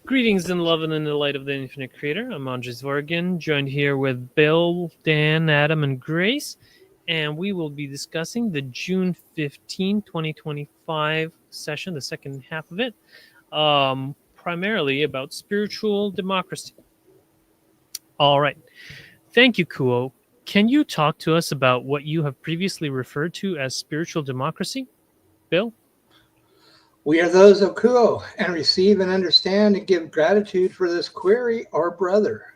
Greetings in love and in the light of the infinite creator. I'm Andrii Zvorygin, joined here with Bill, Dan, Adam, and Grace. And we will be discussing the June 15, 2025 session, the second half of it, primarily about spiritual democracy. All right. Thank you, Kuo. Can you talk to us about what you have previously referred to as spiritual democracy? Bill? We are those of Kuo and receive and understand and give gratitude for this query, our brother.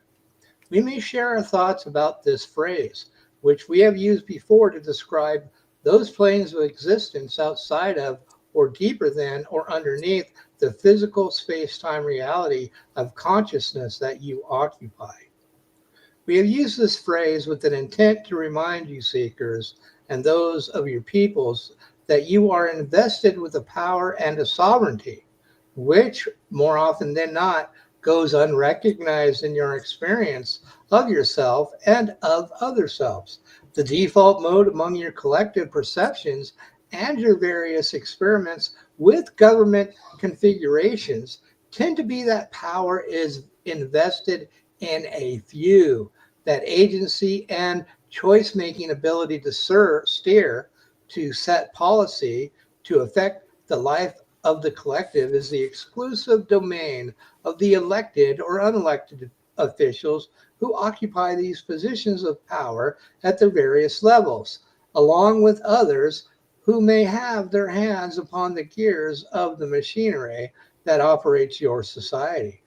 We may share our thoughts about this phrase, which we have used before to describe those planes of existence outside of, or deeper than, or underneath the physical space-time reality of consciousness that you occupy. We have used this phrase with an intent to remind you seekers and those of your peoples that you are invested with a power and a sovereignty, which more often than not goes unrecognized in your experience of yourself and of other selves. The default mode among your collective perceptions and your various experiments with government configurations tend to be that power is invested in a few, that agency and choice making ability to steer, to set policy, to affect the life of the collective is the exclusive domain of the elected or unelected officials who occupy these positions of power at their various levels, along with others who may have their hands upon the gears of the machinery that operates your society.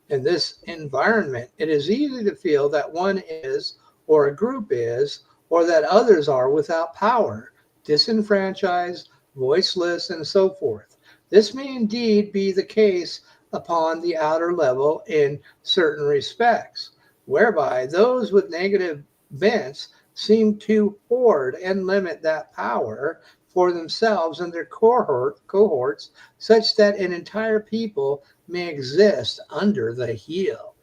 In this environment, it is easy to feel that one is, or a group is, or that others are without power, disenfranchised, voiceless, and so forth. This may indeed be the case upon the outer level in certain respects, whereby those with negative bents seem to hoard and limit that power for themselves and their cohorts, such that an entire people may exist under the heel.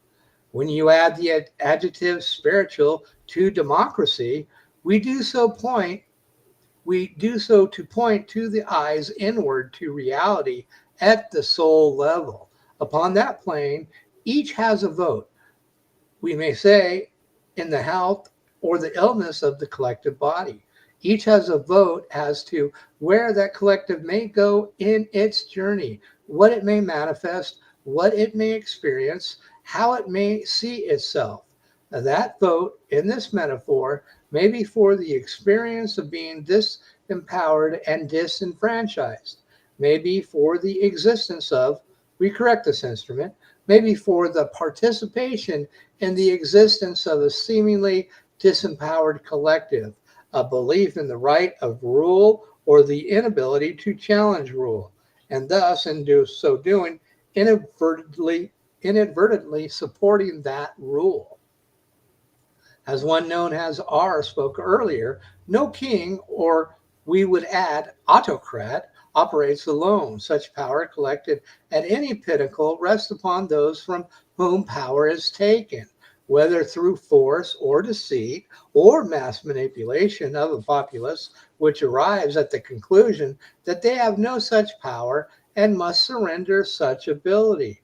When you add the adjective spiritual to democracy, we do so to point to the eyes inward to reality at the soul level. Upon that plane, each has a vote, we may say, in the health or the illness of the collective body. Each has a vote as to where that collective may go in its journey, what it may manifest, what it may experience, how it may see itself. Now, that vote in this metaphor may be for the experience of being disempowered and disenfranchised, may be for the existence of, we correct this instrument, maybe for the participation in the existence of a seemingly disempowered collective, a belief in the right of rule or the inability to challenge rule, and thus, in so doing, inadvertently supporting that rule. As one known as R spoke earlier, no king, or we would add autocrat, operates alone. Such power collected at any pinnacle rests upon those from whom power is taken, whether through force or deceit or mass manipulation of a populace, which arrives at the conclusion that they have no such power and must surrender such ability.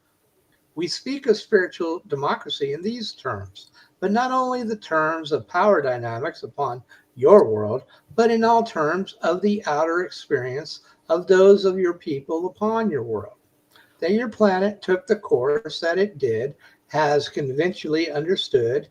We speak of spiritual democracy in these terms, but not only the terms of power dynamics upon your world, but in all terms of the outer experience of those of your people upon your world. That your planet took the course that it did has conventionally understood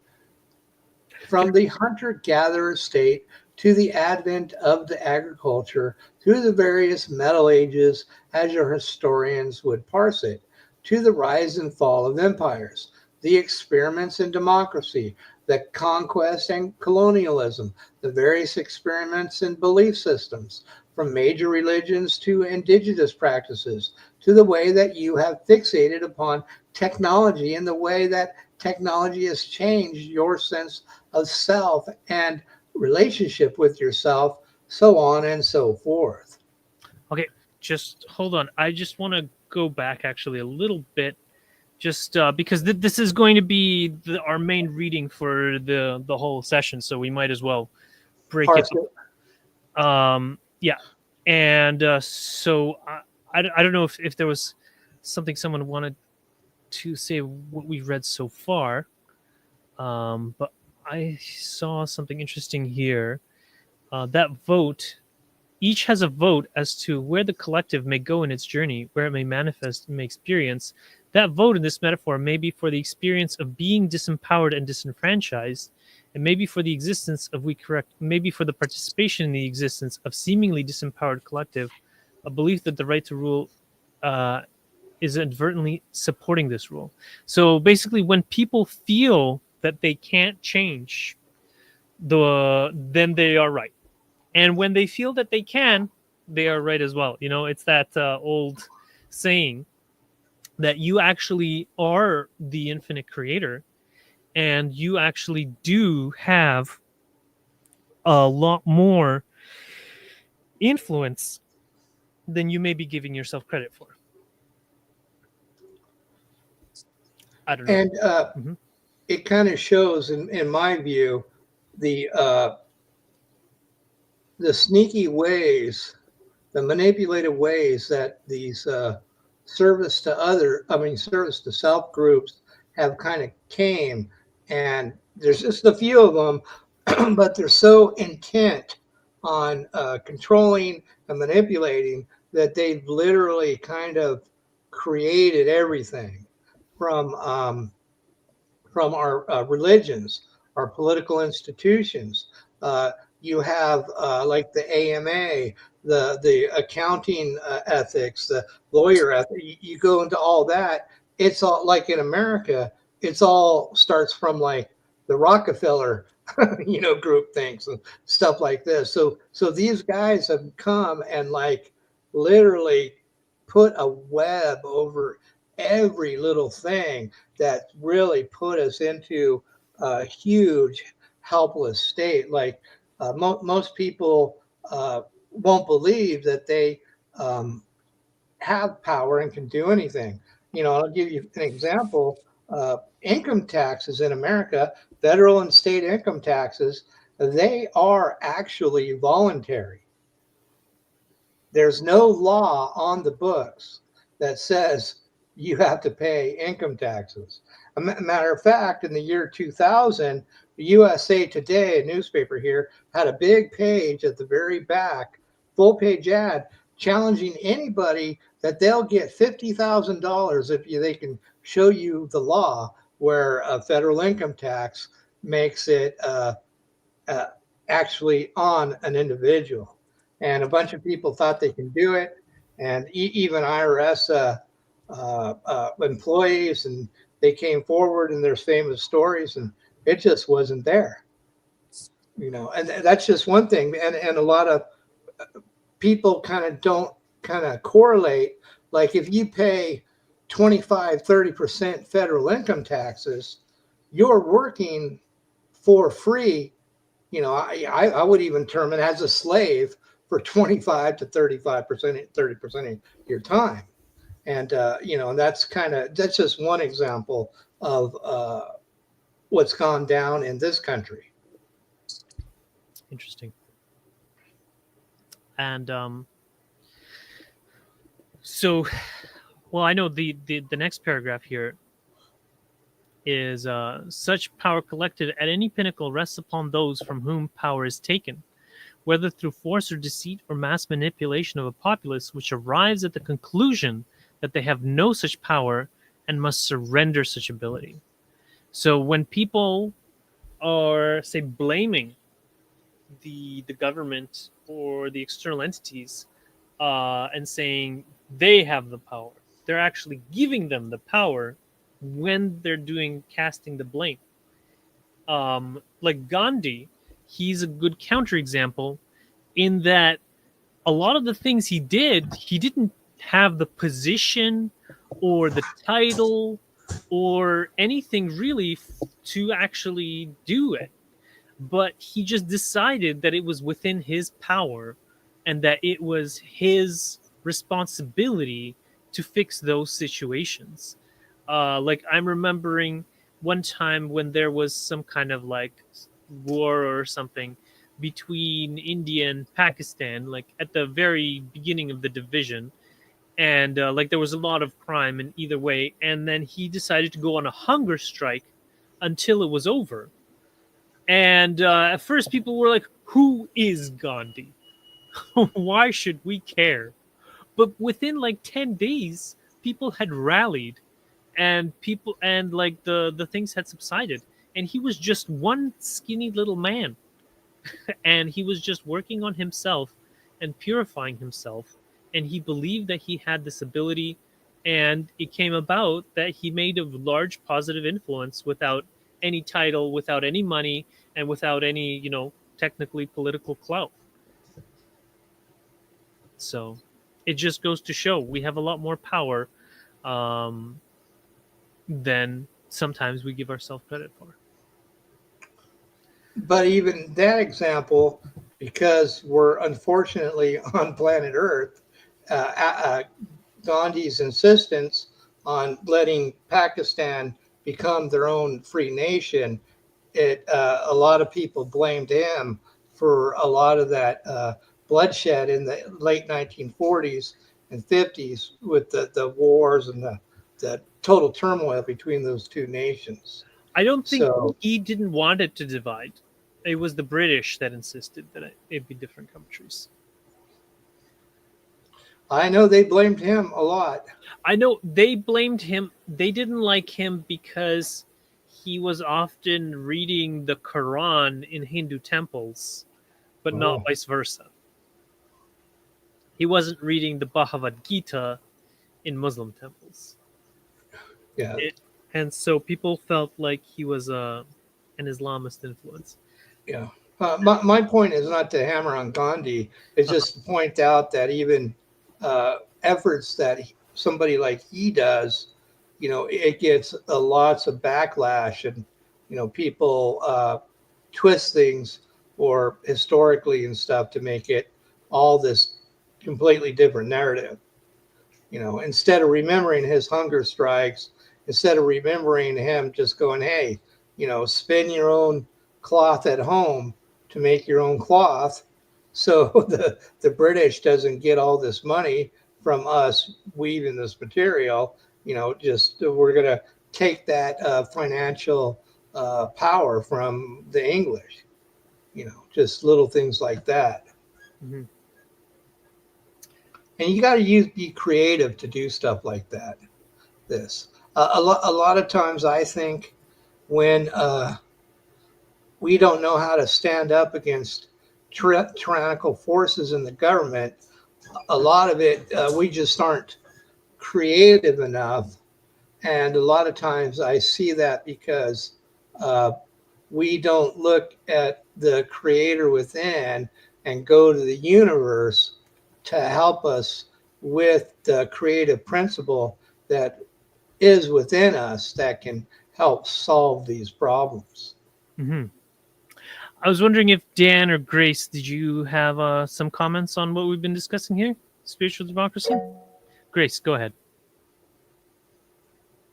from the hunter gatherer state to the advent of the agriculture through the various Middle Ages, as your historians would parse it, to the rise and fall of empires, the experiments in democracy, the conquest and colonialism, the various experiments in belief systems, from major religions to indigenous practices, to the way that you have fixated upon technology and the way that technology has changed your sense of self and relationship with yourself, so on and so forth. Okay, just hold on. I just want to go back actually a little bit, just because this is going to be our main reading for the whole session, so we might as well break it Parse it. up. Yeah, and so I don't know if there was something someone wanted to say what we've read so far, but I saw something interesting here. That vote, each has a vote as to where the collective may go in its journey, where it may manifest and may experience. That vote in this metaphor may be for the experience of being disempowered and disenfranchised, and maybe for the existence of maybe for the participation in the existence of seemingly disempowered collective, a belief that the right to rule uh, is inadvertently supporting this rule. So basically, when people feel that they can't change, then they are right, and when they feel that they can, they are right as well. It's that old saying that you actually are the infinite creator, and you actually do have a lot more influence than you may be giving yourself credit for. I don't know. And Mhm. it kind of shows, in my view, the uh, the sneaky ways, the manipulative ways that these service to self groups have kind of came. And there's just a few of them, but they're so intent on controlling and manipulating that they've literally kind of created everything from from our religions, our political institutions. Uh, you have like the AMA, the accounting ethics, the lawyer ethics. You go into all that. It's all like in America. It's all starts from like the Rockefeller, group things and stuff like this. So these guys have come and like literally put a web over every little thing that really put us into a huge helpless state. Like most people won't believe that they um, have power and can do anything. I'll give you an example. Income taxes in America, federal and state income taxes, they are actually voluntary. There's no law on the books that says you have to pay income taxes. A matter of fact, in the year 2000, USA Today, a newspaper here, had a big page at the very back, full page ad, challenging anybody that they'll get $50,000 if they can show you the law where a federal income tax makes it uh, actually on an individual. And a bunch of people thought they can do it, and even IRS employees, and they came forward, and there's famous stories, and it just wasn't there. And that's just one thing. And a lot of people kind of don't kind of correlate. Like if you pay 25-30% federal income taxes, you're working for free. I would even term it as a slave for 25 to 35%, 30% of your time. And, and that's just one example of what's gone down in this country. Interesting. And so, well, I know the next paragraph here is such power collected at any pinnacle rests upon those from whom power is taken, whether through force or deceit or mass manipulation of a populace which arrives at the conclusion that they have no such power and must surrender such ability. So when people are, say, blaming the government or the external entities and saying they have the power, they're actually giving them the power when they're doing casting the blame. Like Gandhi, he's a good counterexample in that a lot of the things he did, he didn't have the position or the title or anything really to actually do it. But he just decided that it was within his power and that it was his responsibility to fix those situations. Like I'm remembering one time when there was some kind of like war or something between India and Pakistan, like at the very beginning of the division, and like there was a lot of crime in either way. And then he decided to go on a hunger strike until it was over. And at first, people were like, "Who is Gandhi? Why should we care?" But within like 10 days, people had rallied, and like the things had subsided, and he was just one skinny little man, and he was just working on himself and purifying himself, and he believed that he had this ability, and it came about that he made a large positive influence without any title, without any money, and without any technically political clout. So it just goes to show we have a lot more power um, than sometimes we give ourselves credit for. But even that example, because we're unfortunately on planet Earth, Gandhi's insistence on letting Pakistan become their own free nation, a lot of people blamed him for a lot of that bloodshed in the late 1940s and 50s with the wars and the total turmoil between those two nations. I don't think So he didn't want it to divide. It was the British that insisted that it'd be different countries. I know they blamed him a lot. I know they blamed him. They didn't like him because he was often reading the Quran in Hindu temples, but not Oh, vice versa. He wasn't reading the Bhagavad Gita in Muslim temples. yeah. And so people felt like he was an Islamist influence. Yeah. My point is not to hammer on Gandhi. It's just to point out that even efforts that somebody like he does, it gets lots of backlash, and people twist things or historically and stuff to make it all this completely different narrative. Instead of remembering his hunger strikes, instead of remembering him just going, hey, spin your own cloth at home to make your own cloth, so the British doesn't get all this money from us weaving this material. Just we're going to take that financial power from the English. Just little things like that. Mm-hmm. And you got to be creative to do stuff like that. A lot of times I think when we don't know how to stand up against tyrannical forces in the government, a lot of it we just aren't creative enough. And a lot of times I see that because we don't look at the creator within and go to the universe to help us with the creative principle that is within us that can help solve these problems. Mm-hmm. I was wondering if Dan or Grace, did you have some comments on what we've been discussing here? Spiritual democracy? Grace, go ahead.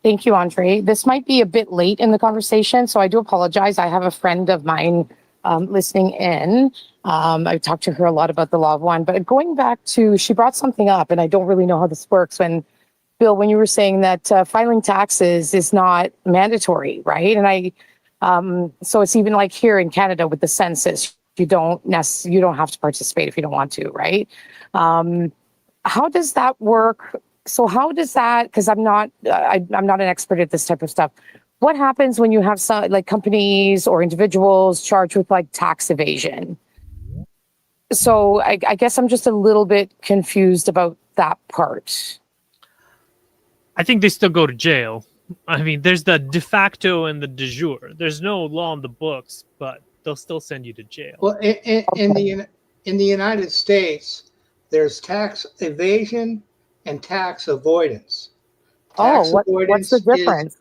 Thank you, Andrii. This might be a bit late in the conversation, so I do apologize. I have a friend of mine listening in. I've talked to her a lot about the law of one, but going back to, she brought something up, and I don't really know how this works. Bill, when you were saying that filing taxes is not mandatory, right? And so it's even like here in Canada with the census, you don't have to participate if you don't want to, right? How does that work? So how does that, because I'm not an expert at this type of stuff. What happens when you have some like companies or individuals charged with like tax evasion? So I guess I'm just a little bit confused about that part. I think they still go to jail. I mean, there's the de facto and the de jure. There's no law in the books, but they'll still send you to jail. Well, in the United States, there's tax evasion and tax avoidance. What's the difference?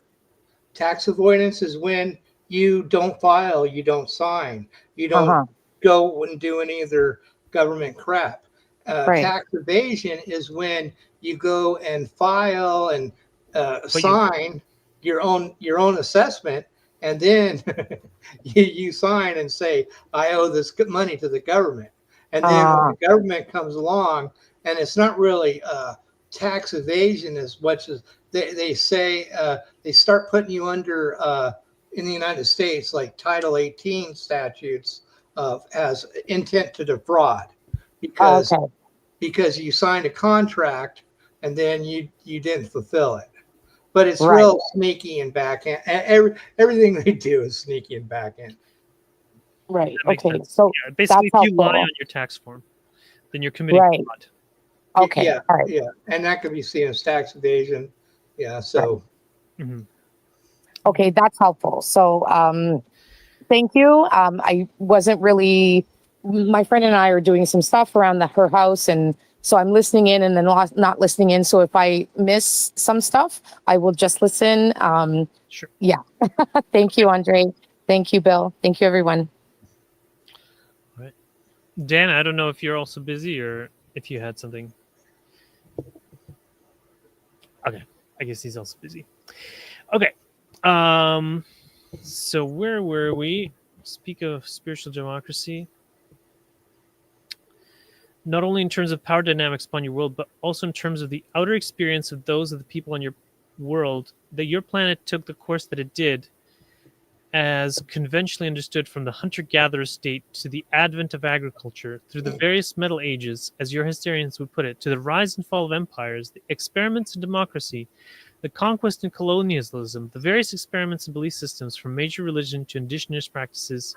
Tax avoidance is when you don't file, you don't sign, you don't go and do any of their government crap. Right. Tax evasion is when you go and file and sign your own assessment, and then you sign and say, I owe this money to the government. And then when the government comes along, and it's not really tax evasion as much as they say they start putting you under in the United States like Title 18 statutes as intent to defraud because Okay. because you signed a contract and then you didn't fulfill it. But it's Right. real sneaky and backhand. Everything they do is sneaky and backhand. Right. That makes Okay. sense. So Yeah, basically, that's if you lie helpful. on your tax form, then you're committing Right. fraud. Okay. Yeah, All right. yeah, and that could be seen as tax evasion. Yeah, Right. so Hmm. Okay, that's helpful. So, thank you. I wasn't really. My friend and I are doing some stuff around her house, and so I'm listening in and then not listening in. So if I miss some stuff, I will just listen. Sure. Yeah. Thank you, Andrii. Thank you, Bill. Thank you, everyone. All right. Dan, I don't know if you're also busy or if you had something. Okay. I guess he's also busy. Okay. So where were we? Speak of spiritual democracy. Not only in terms of power dynamics upon your world, but also in terms of the outer experience of those of the people on your world, that your planet took the course that it did, as conventionally understood from the hunter-gatherer state to the advent of agriculture, through the various Middle Ages, as your historians would put it, to the rise and fall of empires, the experiments in democracy, the conquest and colonialism, the various experiments and belief systems from major religion to indigenous practices,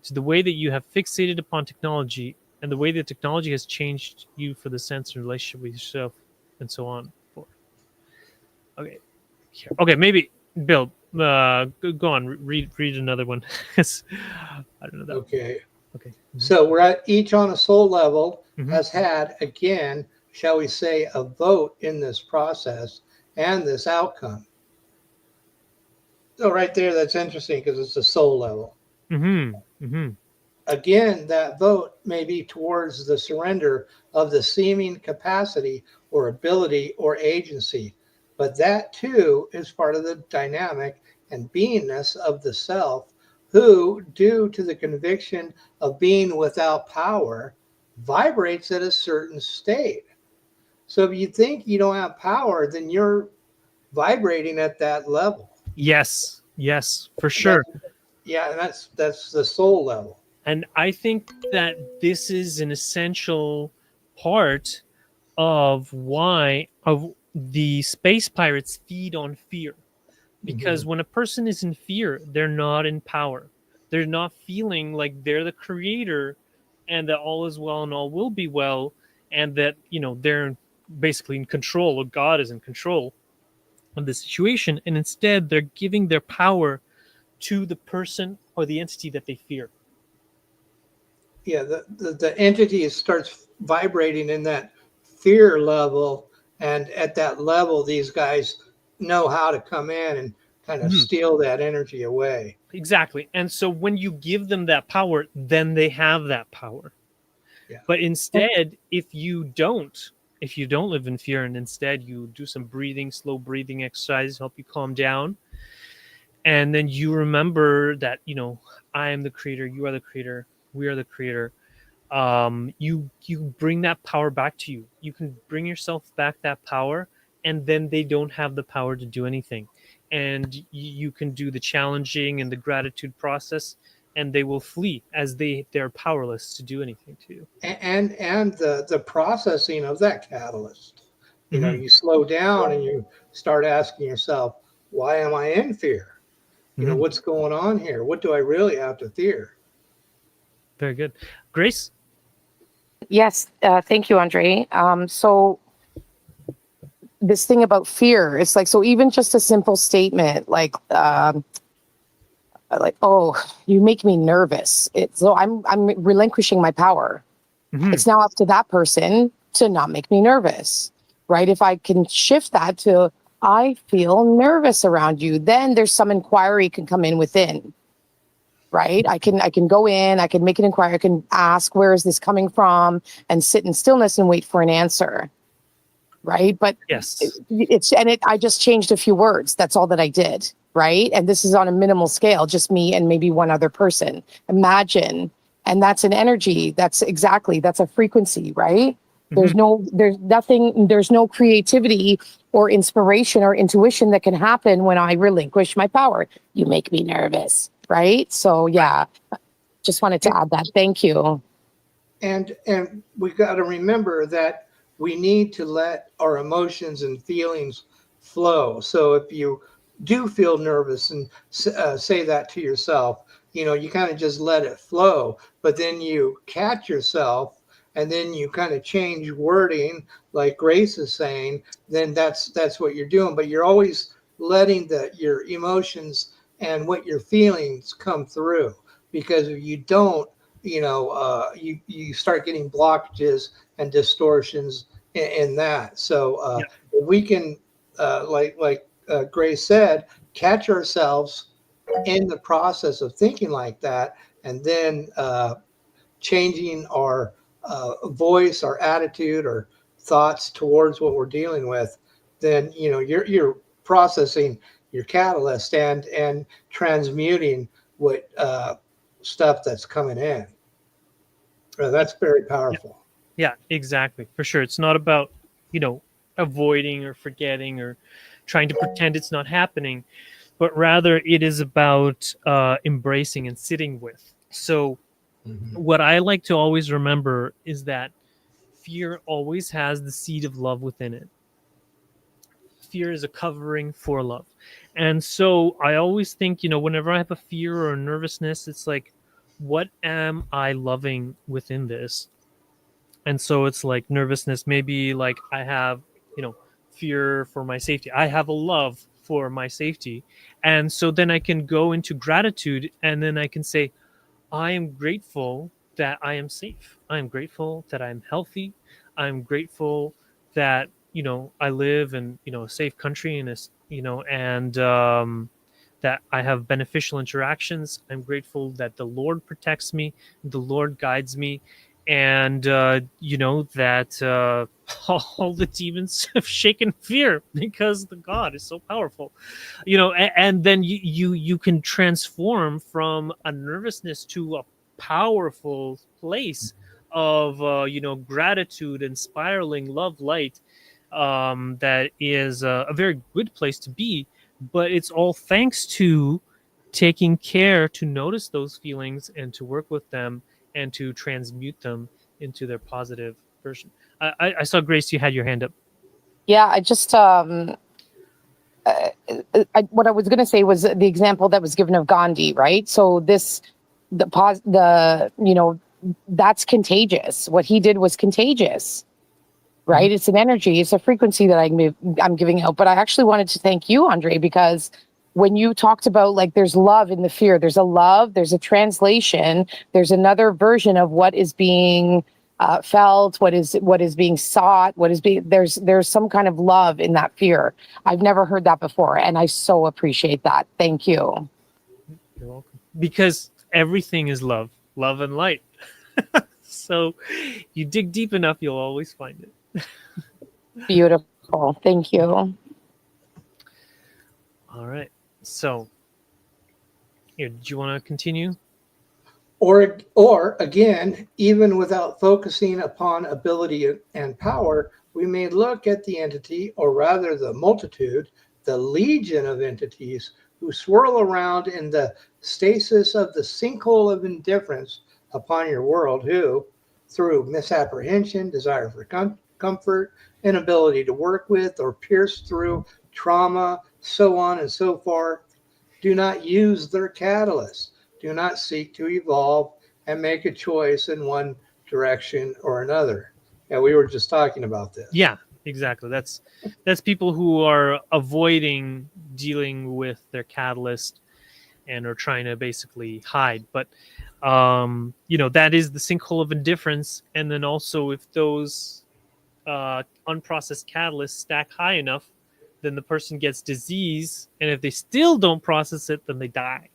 to the way that you have fixated upon technology and the way that technology has changed you for the sense and relationship with yourself, and so on. Okay. Okay, maybe Bill, go on. Read another one. I don't know that. okay. Okay. So we're at each on a soul level Mhm. has had, again, shall we say, a vote in this process and this outcome. So right there, that's interesting because it's a soul level. Mm-hmm. Mm-hmm. Again, that vote may be towards the surrender of the seeming capacity or ability or agency, but that too is part of the dynamic and beingness of the self, who, due to the conviction of being without power, vibrates at a certain state. So if you think you don't have power, then you're vibrating at that level. Yes. Yes, for sure. Yeah, and that's the soul level. And I think that this is an essential part of why of the space pirates feed on fear. Because when a person is in fear, they're not in power. They're not feeling like they're the creator and that all is well and all will be well, and that, they're basically in control, or God is in control of the situation. And instead, they're giving their power to the person or the entity that they fear. Yeah, the entity starts vibrating in that fear level, and at that level these guys know how to come in and kind of steal that energy away. Exactly. And so when you give them that power, then they have that power. Yeah. But instead, if you don't live in fear, and instead you do some breathing, slow breathing exercises, help you calm down, and then you remember that, I am the creator, you are the creator, we are the creator. You bring that power back to you. You can bring yourself back that power, and then they don't have the power to do anything. And you can do the challenging and the gratitude process, and they will flee as they're powerless to do anything to you. And the processing of that catalyst. Mhm. You slow down and you start asking yourself, why am I in fear? Mhm. What's going on here? What do I really have to fear? Very good. Grace? Yes. Thank you, Andrii. So this thing about fear, it's like, so even just a simple statement like, oh, you make me nervous. So I'm relinquishing my power. Mhm. It's now up to that person to not make me nervous, right? If I can shift that to, I feel nervous around you, then there's some inquiry can come in within, right? I can go in, I can make an inquiry, I can ask, where is this coming from, and sit in stillness and wait for an answer, right? But Yes. I just changed a few words. That's all that I did, right? And this is on a minimal scale, just me and maybe one other person. Imagine, and that's an energy. That's a frequency, right? There's nothing, there's no creativity or inspiration or intuition that can happen when I relinquish my power. You make me nervous, right? So yeah, just wanted to add that. Thank you. And we got to remember that we need to let our emotions and feelings flow. So if you do feel nervous and say that to yourself, you kind of just let it flow, but then you catch yourself and then you kind of change wording like Grace is saying, then that's what you're doing. But you're always letting your emotions and what you're feelings come through, because if you don't, you start getting blockages and distortions in that. So if we can, like Grace said, catch ourselves in the process of thinking like that, and then changing our voice, our attitude, or thoughts towards what we're dealing with, then you're processing your catalyst and transmuting what stuff that's coming in. That's very powerful. Yeah, exactly. For sure. It's not about, avoiding or forgetting or trying to pretend it's not happening, but rather it is about embracing and sitting with. So, what I like to always remember is that fear always has the seed of love within it. Fear is a covering for love. And so I always think, whenever I have a fear or a nervousness, it's like, what am I loving within this? And so it's like nervousness, maybe like I have, fear for my safety. I have a love for my safety. And so then I can go into gratitude, and then I can say, I am grateful that I am safe. I am grateful that I'm healthy. I'm grateful that, I live in, a safe country and that I have beneficial interactions. I'm grateful that the Lord protects me, the Lord guides me, and that all the demons have shaken fear because the God is so powerful. And then you can transform from a nervousness to a powerful place of gratitude and spiraling love light, that is a very good place to be. But it's all thanks to taking care to notice those feelings and to work with them and to transmute them into their positive version. I saw, Grace, you had your hand up. Yeah, I just what I was going to say was the example that was given of Gandhi, right? So that's contagious. What he did was contagious, right? Mm-hmm. It's an energy, it's a frequency that I'm giving out. But I actually wanted to thank you, Andrii, because when you talked about like there's love in the fear, there's a translation, there's another version of what is being felt, what is being sought, there's some kind of love in that fear. I've never heard that before, and I so appreciate that. Thank you. You're welcome. Because everything is love and light. So you dig deep enough, you'll always find it. Beautiful. Thank you. All right. So here, did you want to continue? Or again, even without focusing upon ability and power, we may look at the entity, or rather the multitude, the legion of entities who swirl around in the stasis of the sinkhole of indifference upon your world, who, through misapprehension, desire for comfort, inability to work with or pierce through trauma, so on and so forth, do not use their catalyst, do not seek to evolve and make a choice in one direction or another. Yeah, we were just talking about this. Yeah, exactly. That's people who are avoiding dealing with their catalyst and are trying to basically hide. But that is the sinkhole of indifference. And then also, if those unprocessed catalysts stack high enough, then the person gets disease, and if they still don't process it, then they die.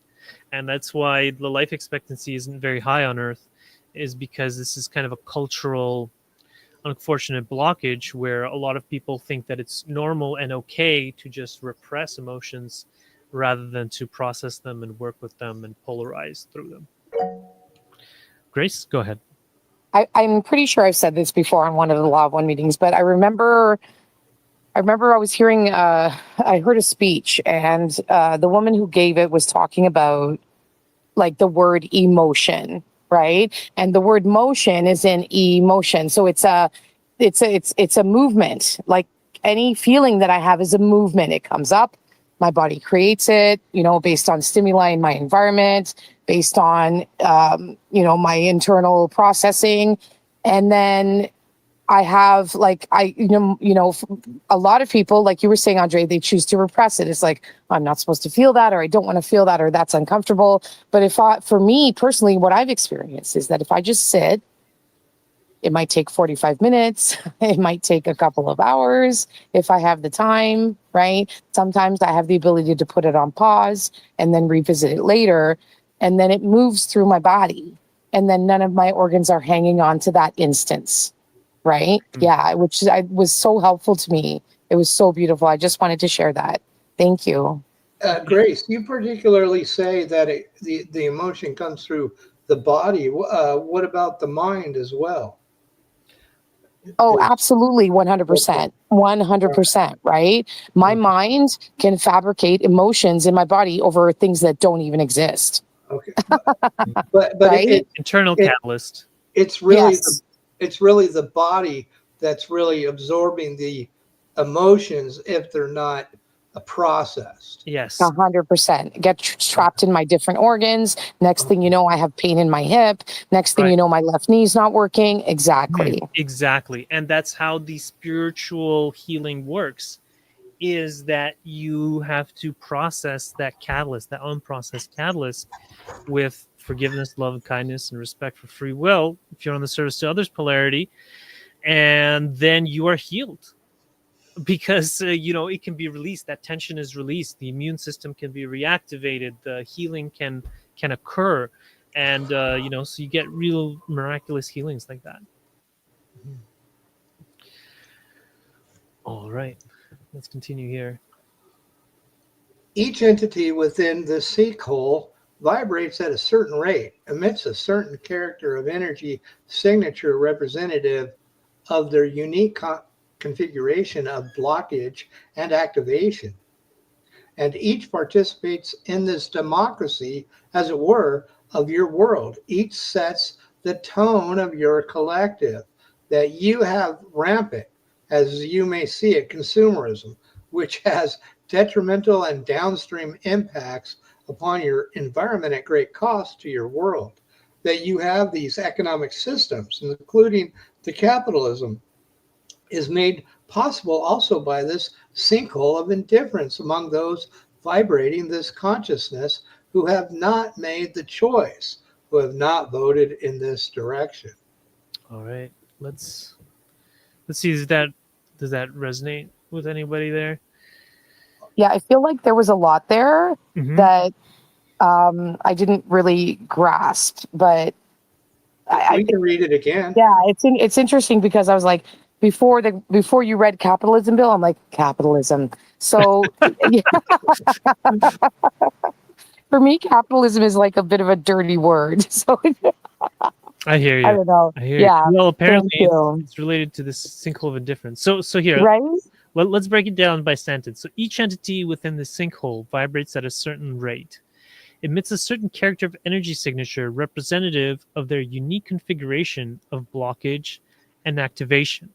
And that's why the life expectancy isn't very high on Earth, is because this is kind of a cultural unfortunate blockage where a lot of people think that it's normal and okay to just repress emotions rather than to process them and work with them and polarize through them. Grace, go ahead. I'm pretty sure I've said this before on one of the Law of One meetings, but I remember I was hearing, I heard a speech, and the woman who gave it was talking about like the word emotion, right? And the word motion is in emotion. So it's a movement. Like any feeling that I have is a movement. It comes up, my body creates it, based on stimuli in my environment, based on, my internal processing. And then I have like a lot of people, like you were saying, Andrii, they choose to repress it. It's like I'm not supposed to feel that, or I don't want to feel that, or that's uncomfortable. But for me personally, what I've experienced is that if I just sit, it might take 45 minutes, it might take a couple of hours if I have the time, right? Sometimes I have the ability to put it on pause and then revisit it later, and then it moves through my body, and then none of my organs are hanging on to that instance. Right. Yeah. Which was so helpful to me. It was so beautiful. I just wanted to share that. Thank you. Grace, you particularly say that the emotion comes through the body. What about the mind as well? Oh, absolutely. 100%. 100%. Right. My mind can fabricate emotions in my body over things that don't even exist. Okay. But right. Internal catalyst. It's really Yes. it's really the body that's really absorbing the emotions if they're not processed. Yes. 100%. Get trapped in my different organs. Next thing you know, I have pain in my hip. Next thing you know, my left knee's not working. Exactly. Exactly. And that's how the spiritual healing works, is that you have to process that catalyst, that unprocessed catalyst, with forgiveness, love, kindness, and respect for free will, if you're on the service to others polarity, and then you are healed. Because it can be released, that tension is released, the immune system can be reactivated, the healing can occur, and so you get real miraculous healings like that. All right, let's continue here. Each entity within the sinkhole vibrates at a certain rate, emits a certain character of energy signature representative of their unique configuration of blockage and activation. And each participates in this democracy, as it were, of your world. Each sets the tone of your collective. That you have rampant, as you may see it, consumerism, which has detrimental and downstream impacts upon your environment at great cost to your world. That you have these economic systems, including the capitalism, is made possible also by this sinkhole of indifference among those vibrating this consciousness who have not made the choice, who have not voted in this direction. All right, let's see, does that resonate with anybody there? Yeah. I feel like there was a lot there that I didn't really grasp, but We can read it again. Yeah, it's interesting because I was like, before you read capitalism, Bill, I'm like, capitalism. So yeah, for me, capitalism is like a bit of a dirty word. So I hear you. I don't know. I hear Yeah. you. Well, apparently Thank you. it's related to this sinkhole of indifference. So here, Right? let's break it down by sentence. So each entity within the sinkhole vibrates at a certain rate, emits a certain character of energy signature representative of their unique configuration of blockage and activation.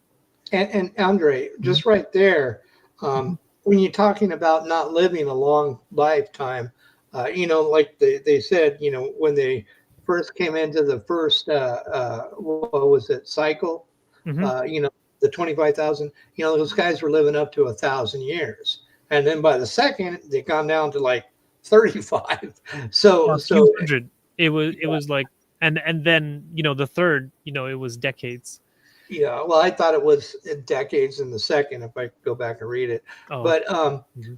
And Andrii, just right there, when you're talking about not living a long lifetime, like they said, when they first came into the first, what was it, cycle, the 25,000, those guys were living up to 1,000 years. And then by the second, they gone down to like 35. So, A few hundred. It was like, and then the third, it was decades. yeah, well, I thought it was decades in the second, if I go back and read it. Oh. But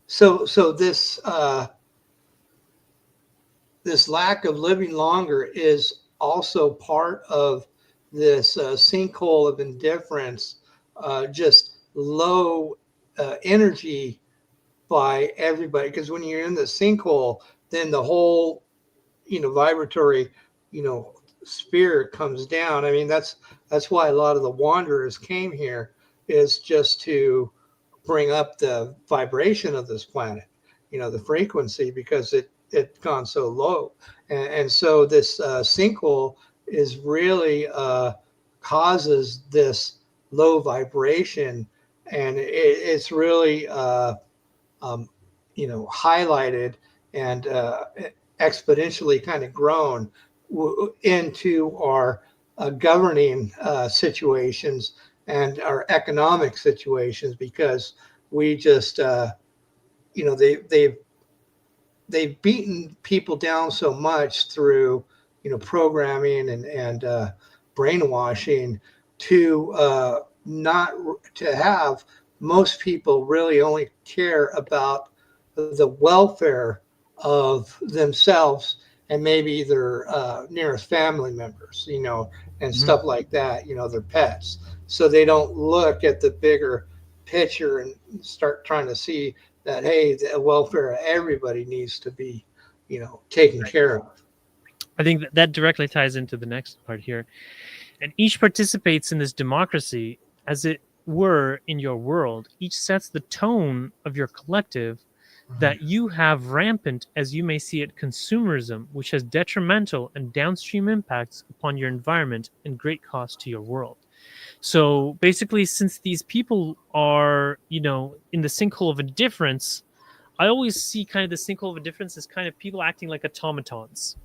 so this lack of living longer is also part of this sinkhole of indifference, just low energy by everybody. Because when you're in the sinkhole, then the whole, vibratory, sphere comes down. I mean, that's why a lot of the wanderers came here, is just to bring up the vibration of this planet, the frequency, because it's gone so low. And so this sinkhole is really causes this low vibration, and it's really highlighted and exponentially kind of grown into our governing situations and our economic situations, because we just they've beaten people down so much through programming and brainwashing, to not to have most people really only care about the welfare of themselves and maybe their nearest family members, and stuff like that, their pets. So they don't look at the bigger picture and start trying to see that, hey, the welfare of everybody needs to be, taken care of. I think that directly ties into the next part here. And each participates in this democracy, as it were, in your world. Each sets the tone of your collective, that you have rampant, as you may see it, consumerism, which has detrimental and downstream impacts upon your environment and great cost to your world. So basically, since these people are, in the sinkhole of indifference, I always see kind of the sinkhole of indifference as kind of people acting like automatons.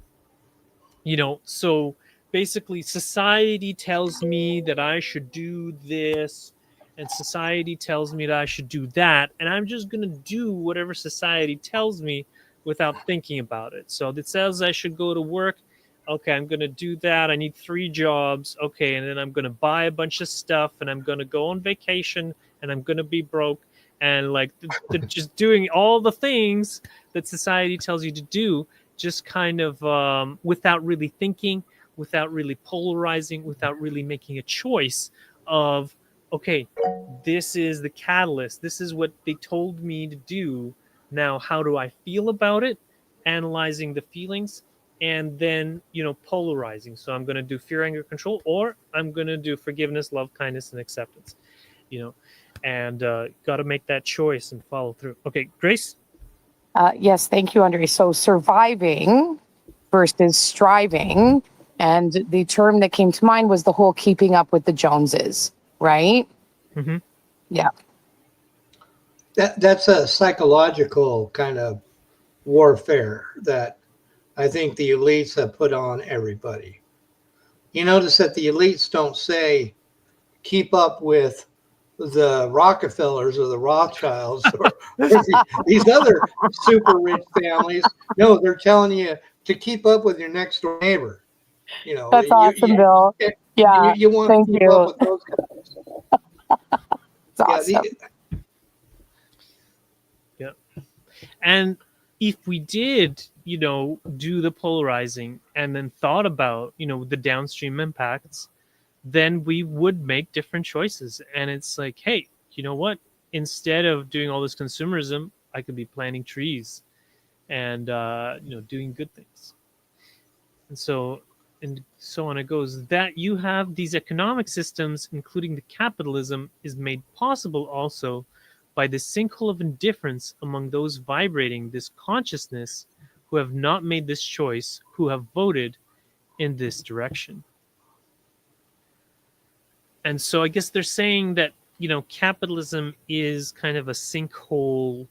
So basically, society tells me that I should do this, and society tells me that I should do that, and I'm just going to do whatever society tells me without thinking about it. So it says I should go to work. Okay, I'm going to do that. I need 3 jobs. Okay, and then I'm going to buy a bunch of stuff, and I'm going to go on vacation, and I'm going to be broke. And like they're just doing all the things that society tells you to do, just kind of without really thinking, without really polarizing, without really making a choice of, okay, this is the catalyst. This is what they told me to do. Now, how do I feel about it? Analyzing the feelings, and then, polarizing. So I'm going to do fear, anger, control, or I'm going to do forgiveness, love, kindness, and acceptance, and got to make that choice and follow through. Okay, Grace? Yes, thank you, Andrii. So surviving versus striving. And the term that came to mind was the whole keeping up with the Joneses, right? Mm-hmm. Yeah. That's a psychological kind of warfare that I think the elites have put on everybody. You notice that the elites don't say keep up with the Rockefellers or the Rothschilds or these other super rich families. No, they're telling you to keep up with your next door neighbor. That's awesome, Bill. Yeah, you want thank to keep you. up with those guys. It's awesome. Yeah. And if we did, do the polarizing and then thought about, the downstream impacts, then we would make different choices. And it's like, hey, you know what? Instead of doing all this consumerism, I could be planting trees and, doing good things. And so on it goes. That you have these economic systems, including the capitalism, is made possible also by the sinkhole of indifference among those vibrating this consciousness who have not made this choice, who have voted in this direction. And so I guess they're saying that, capitalism is kind of a sinkhole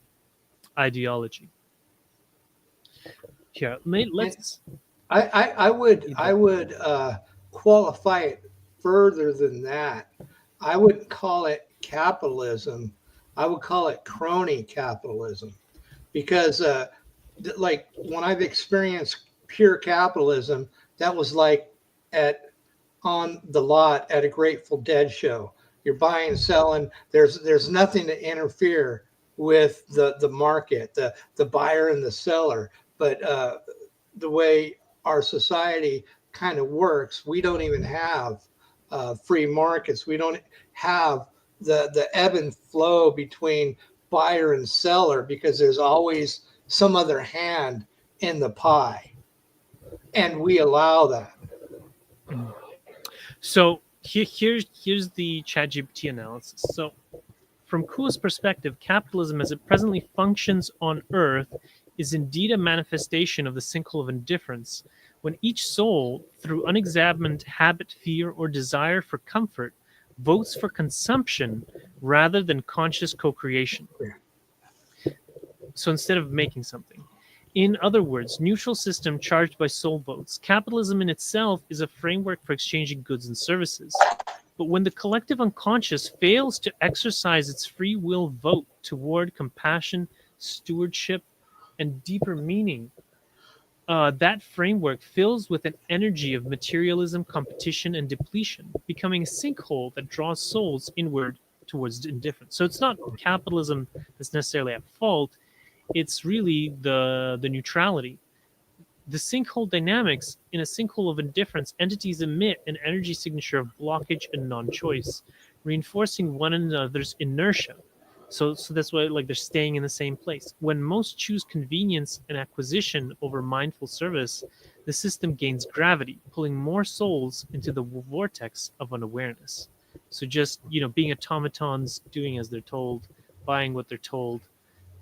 ideology. Here, let's. I would qualify it further than that. I wouldn't call it capitalism. I would call it crony capitalism, because like when I've experienced pure capitalism, that was like on the lot at a Grateful Dead show. You're buying and selling. There's nothing to interfere with the market, the buyer and the seller. But the way our society kind of works, we don't even have free markets. We don't have the ebb and flow between buyer and seller, because there's always some other hand in the pie, and we allow that. So here's the ChatGPT analysis. So from Kuhl's perspective, capitalism as it presently functions on Earth is indeed a manifestation of the sinkhole of indifference, when each soul, through unexamined habit, fear, or desire for comfort, votes for consumption rather than conscious co-creation. So instead of making something. In other words, neutral system charged by soul votes. Capitalism in itself is a framework for exchanging goods and services. But when the collective unconscious fails to exercise its free will vote toward compassion, stewardship, and deeper meaning, that framework fills with an energy of materialism, competition, and depletion, becoming a sinkhole that draws souls inward towards indifference. So it's not capitalism that's necessarily at fault, it's really the neutrality. The sinkhole dynamics. In a sinkhole of indifference, entities emit an energy signature of blockage and non-choice, reinforcing one another's inertia. So that's why like they're staying in the same place. When most choose convenience and acquisition over mindful service, the system gains gravity, pulling more souls into the vortex of unawareness. So just being automatons, doing as they're told, buying what they're told,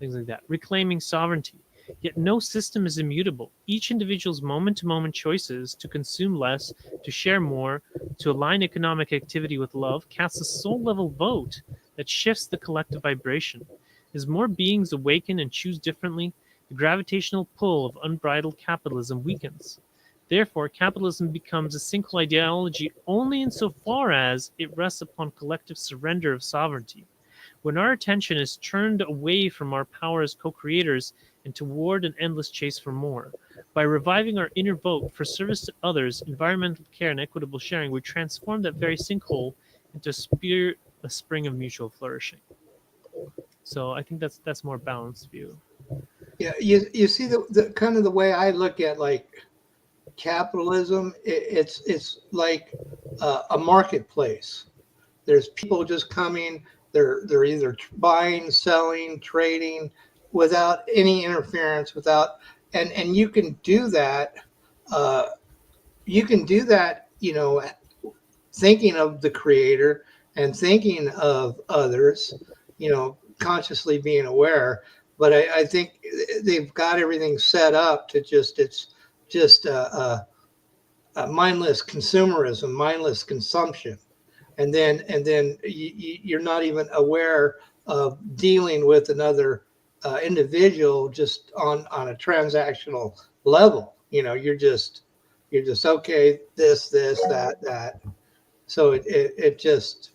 things like that. Reclaiming sovereignty. Yet no system is immutable. Each individual's moment-to-moment choices to consume less, to share more, to align economic activity with love casts a soul-level vote that shifts the collective vibration. As more beings awaken and choose differently, the gravitational pull of unbridled capitalism weakens. Therefore, capitalism becomes a sinkhole ideology only insofar as it rests upon collective surrender of sovereignty. When our attention is turned away from our power as co-creators and toward an endless chase for more, by reviving our inner vote for service to others, environmental care, and equitable sharing, we transform that very sinkhole into a spring of mutual flourishing. So I think that's more balanced view. Yeah, you see the kind of the way I look at like capitalism. It's like a marketplace. There's people just coming. They're either buying, selling, trading without any interference, without and you can do that. Uh, you can do that. Thinking of the creator and thinking of others. Consciously being aware. But I think they've got everything set up to it's just mindless consumerism, mindless consumption, and then you're not even aware of dealing with another individual just on a transactional level. You're just okay. This that. So it just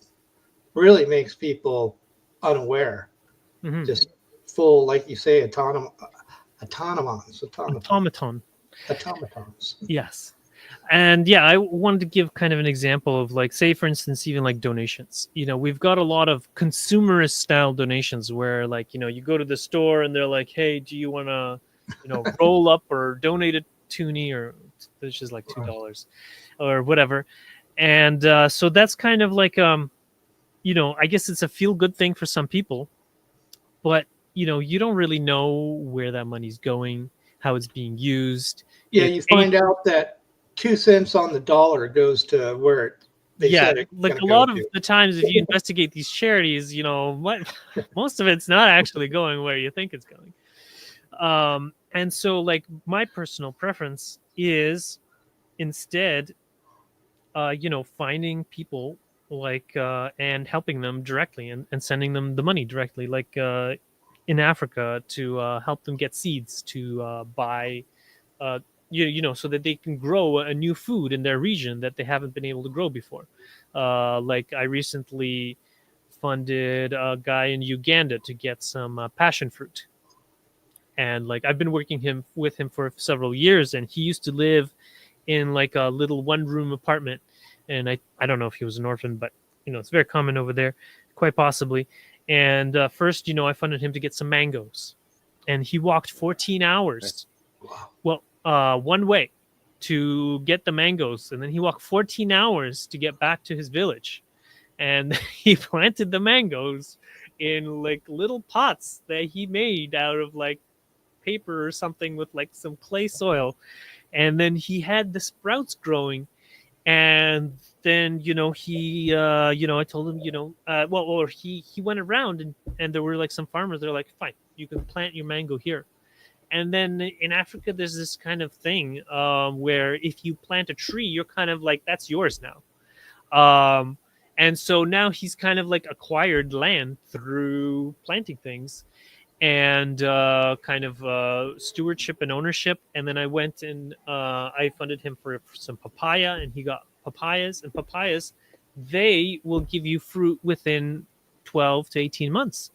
really makes people unaware, Mm-hmm. just full, like you say, automatons. Yes. And yeah, I wanted to give kind of an example of like, say, for instance, even like donations. We've got a lot of consumerist style donations where like, you go to the store and they're like, hey, do you want to, roll up or donate a toonie, or it's just like $2 or whatever. And so that's kind of like, I guess it's a feel good thing for some people, but you don't really know where that money's going, how it's being used. Yeah, you find out that 2 cents on the dollar goes to where they said it's like going a to go lot of to. the times, if you investigate these charities, most of it's not actually going where you think it's going. And so, like, my personal preference is instead, finding people like and helping them directly and sending them the money directly, like in Africa, to help them get seeds to buy uh, so that they can grow a new food in their region that they haven't been able to grow before. Like I recently funded a guy in Uganda to get some passion fruit, and like I've been working with him for several years, and he used to live in like a little one-room apartment, and I don't know if he was an orphan, but it's very common over there, quite possibly. And first, I funded him to get some mangoes, and he walked 14 hours. Wow. Well, one way to get the mangoes, and then he walked 14 hours to get back to his village, and he planted the mangoes in like little pots that he made out of like paper or something with like some clay soil, and then he had the sprouts growing, And then he I told him or he went around, and there were like some farmers. They're like, fine, you can plant your mango here. And then in Africa, there's this kind of thing where if you plant a tree, you're kind of like, that's yours now. And so now he's kind of like acquired land through planting things, and kind of stewardship and ownership. And then I went and I funded him for some papaya, and he got papayas. And papayas, they will give you fruit within 12 to 18 months.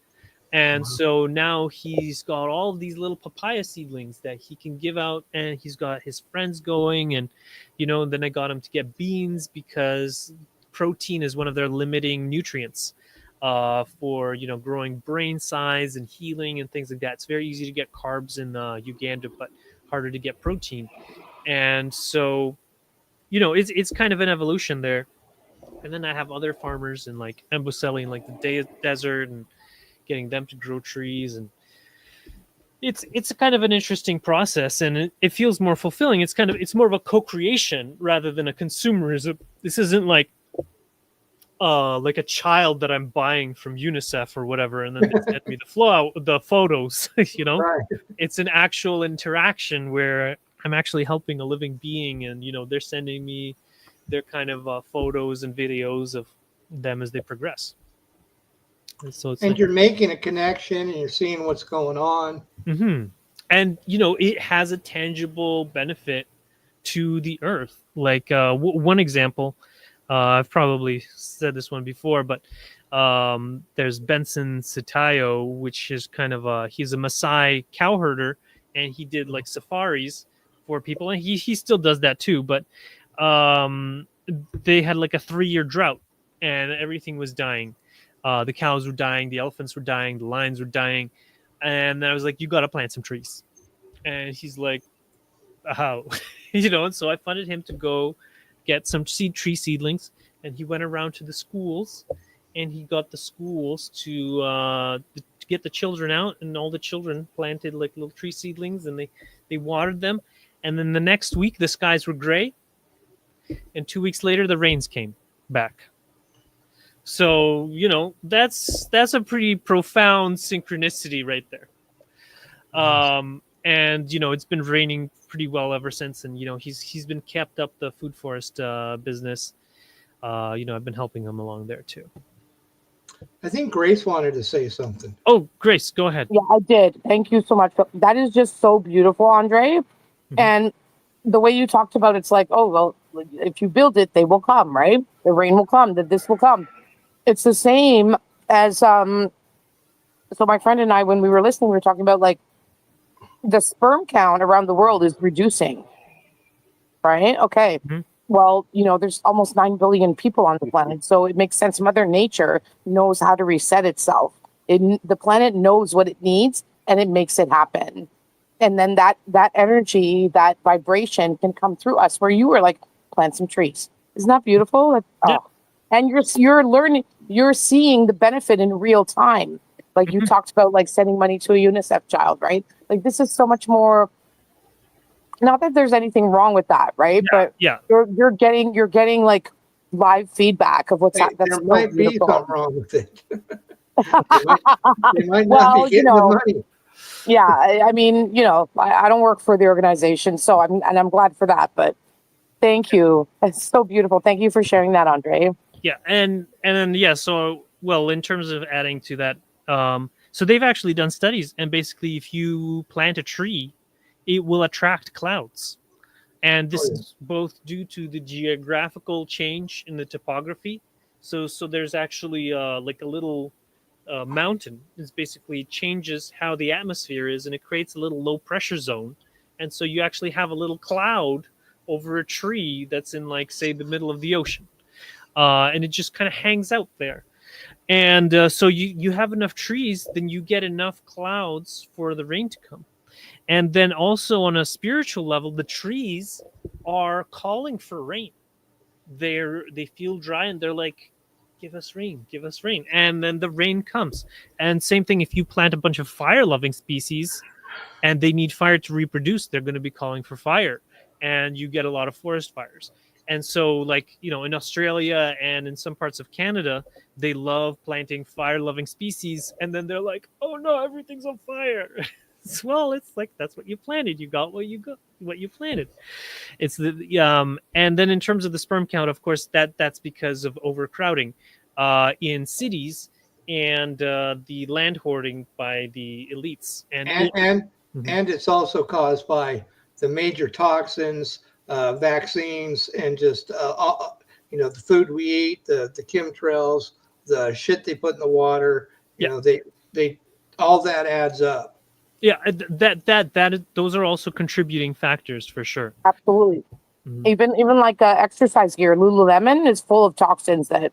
And so now he's got all of these little papaya seedlings that he can give out, and he's got his friends going. And then I got him to get beans, because protein is one of their limiting nutrients for growing brain size and healing and things like that. It's very easy to get carbs in Uganda, but harder to get protein. And so it's kind of an evolution there. And then I have other farmers in like Mboseli, in like the desert, and getting them to grow trees. And it's a kind of an interesting process, and it feels more fulfilling. It's more of a co-creation rather than a consumerism. This isn't like a child that I'm buying from UNICEF or whatever, and then they send me the photos. Right. It's an actual interaction where I'm actually helping a living being, and they're sending me their kind of photos and videos of them as they progress. And so it's And like, you're making a connection, and you're seeing what's going on. mm-hmm. And it has a tangible benefit to the earth. Like one example, I've probably said this one before, but there's Benson Sitayo, which is kind of he's a Maasai cow herder, and he did like safaris for people, and he still does that too. But they had like a 3-year drought, and everything was dying. The cows were dying, the elephants were dying, the lions were dying. And I was like, you got to plant some trees. And he's like, how? And so I funded him to go get some tree seedlings. And he went around to the schools, and he got the schools to get the children out. And all the children planted like little tree seedlings, and they watered them. And then the next week, the skies were gray. And 2 weeks later, the rains came back. So that's a pretty profound synchronicity right there. And it's been raining pretty well ever since, and he's been kept up the food forest business. I've been helping him along there too. I think Grace wanted to say something. Oh, Grace, go ahead. Yeah, I did. Thank you so much. That is just so beautiful, Andrii. Mm-hmm. And the way you talked about it's like, oh well, if you build it, they will come, right? The rain will come, that this will come. It's the same as so my friend and I, when we were listening, we were talking about like the sperm count around the world is reducing, right? Okay. Mm-hmm. Well, there's almost 9 billion people on the planet, so it makes sense. Mother Nature knows how to reset itself. The planet knows what it needs, and it makes it happen. And then that energy, that vibration can come through us, where you were like, plant some trees. Isn't that beautiful? Yeah. And you're learning, you're seeing the benefit in real time. Like you talked about, like sending money to a UNICEF child, right? Like this is so much more. Not that there's anything wrong with that, right? But you're getting like live feedback of what's happening. There might be something wrong with it. they might not be getting the money. Yeah, I mean, I don't work for the organization, so I'm glad for that. But thank you. It's so beautiful. Thank you for sharing that, Andrii. Yeah, and then so well, in terms of adding to that, so they've actually done studies, and basically, if you plant a tree, it will attract clouds, and this is both due to the geographical change in the topography. So there's actually like a little mountain. It basically changes how the atmosphere is, and it creates a little low pressure zone, and so you actually have a little cloud over a tree that's in, like, say, the middle of the ocean, and it just kind of hangs out there. And so you have enough trees, then you get enough clouds for the rain to come. And then also on a spiritual level, the trees are calling for rain. They feel dry, and they're like, give us rain, give us rain. And then the rain comes. And same thing, if you plant a bunch of fire-loving species and they need fire to reproduce, they're going to be calling for fire. And you get a lot of forest fires. And so, like, in Australia and in some parts of Canada, they love planting fire-loving species, and then they're like, "Oh no, everything's on fire." Well, it's like that's what you planted. You got what you planted. It's and then in terms of the sperm count, of course, that's because of overcrowding in cities and the land hoarding by the elites. And it's also caused by the major toxins, vaccines, and just the food we eat, the chemtrails, the shit they put in the water. Yeah. They all that adds up. Yeah, those are also contributing factors for sure. Absolutely. Mhm. Even like exercise gear, Lululemon is full of toxins that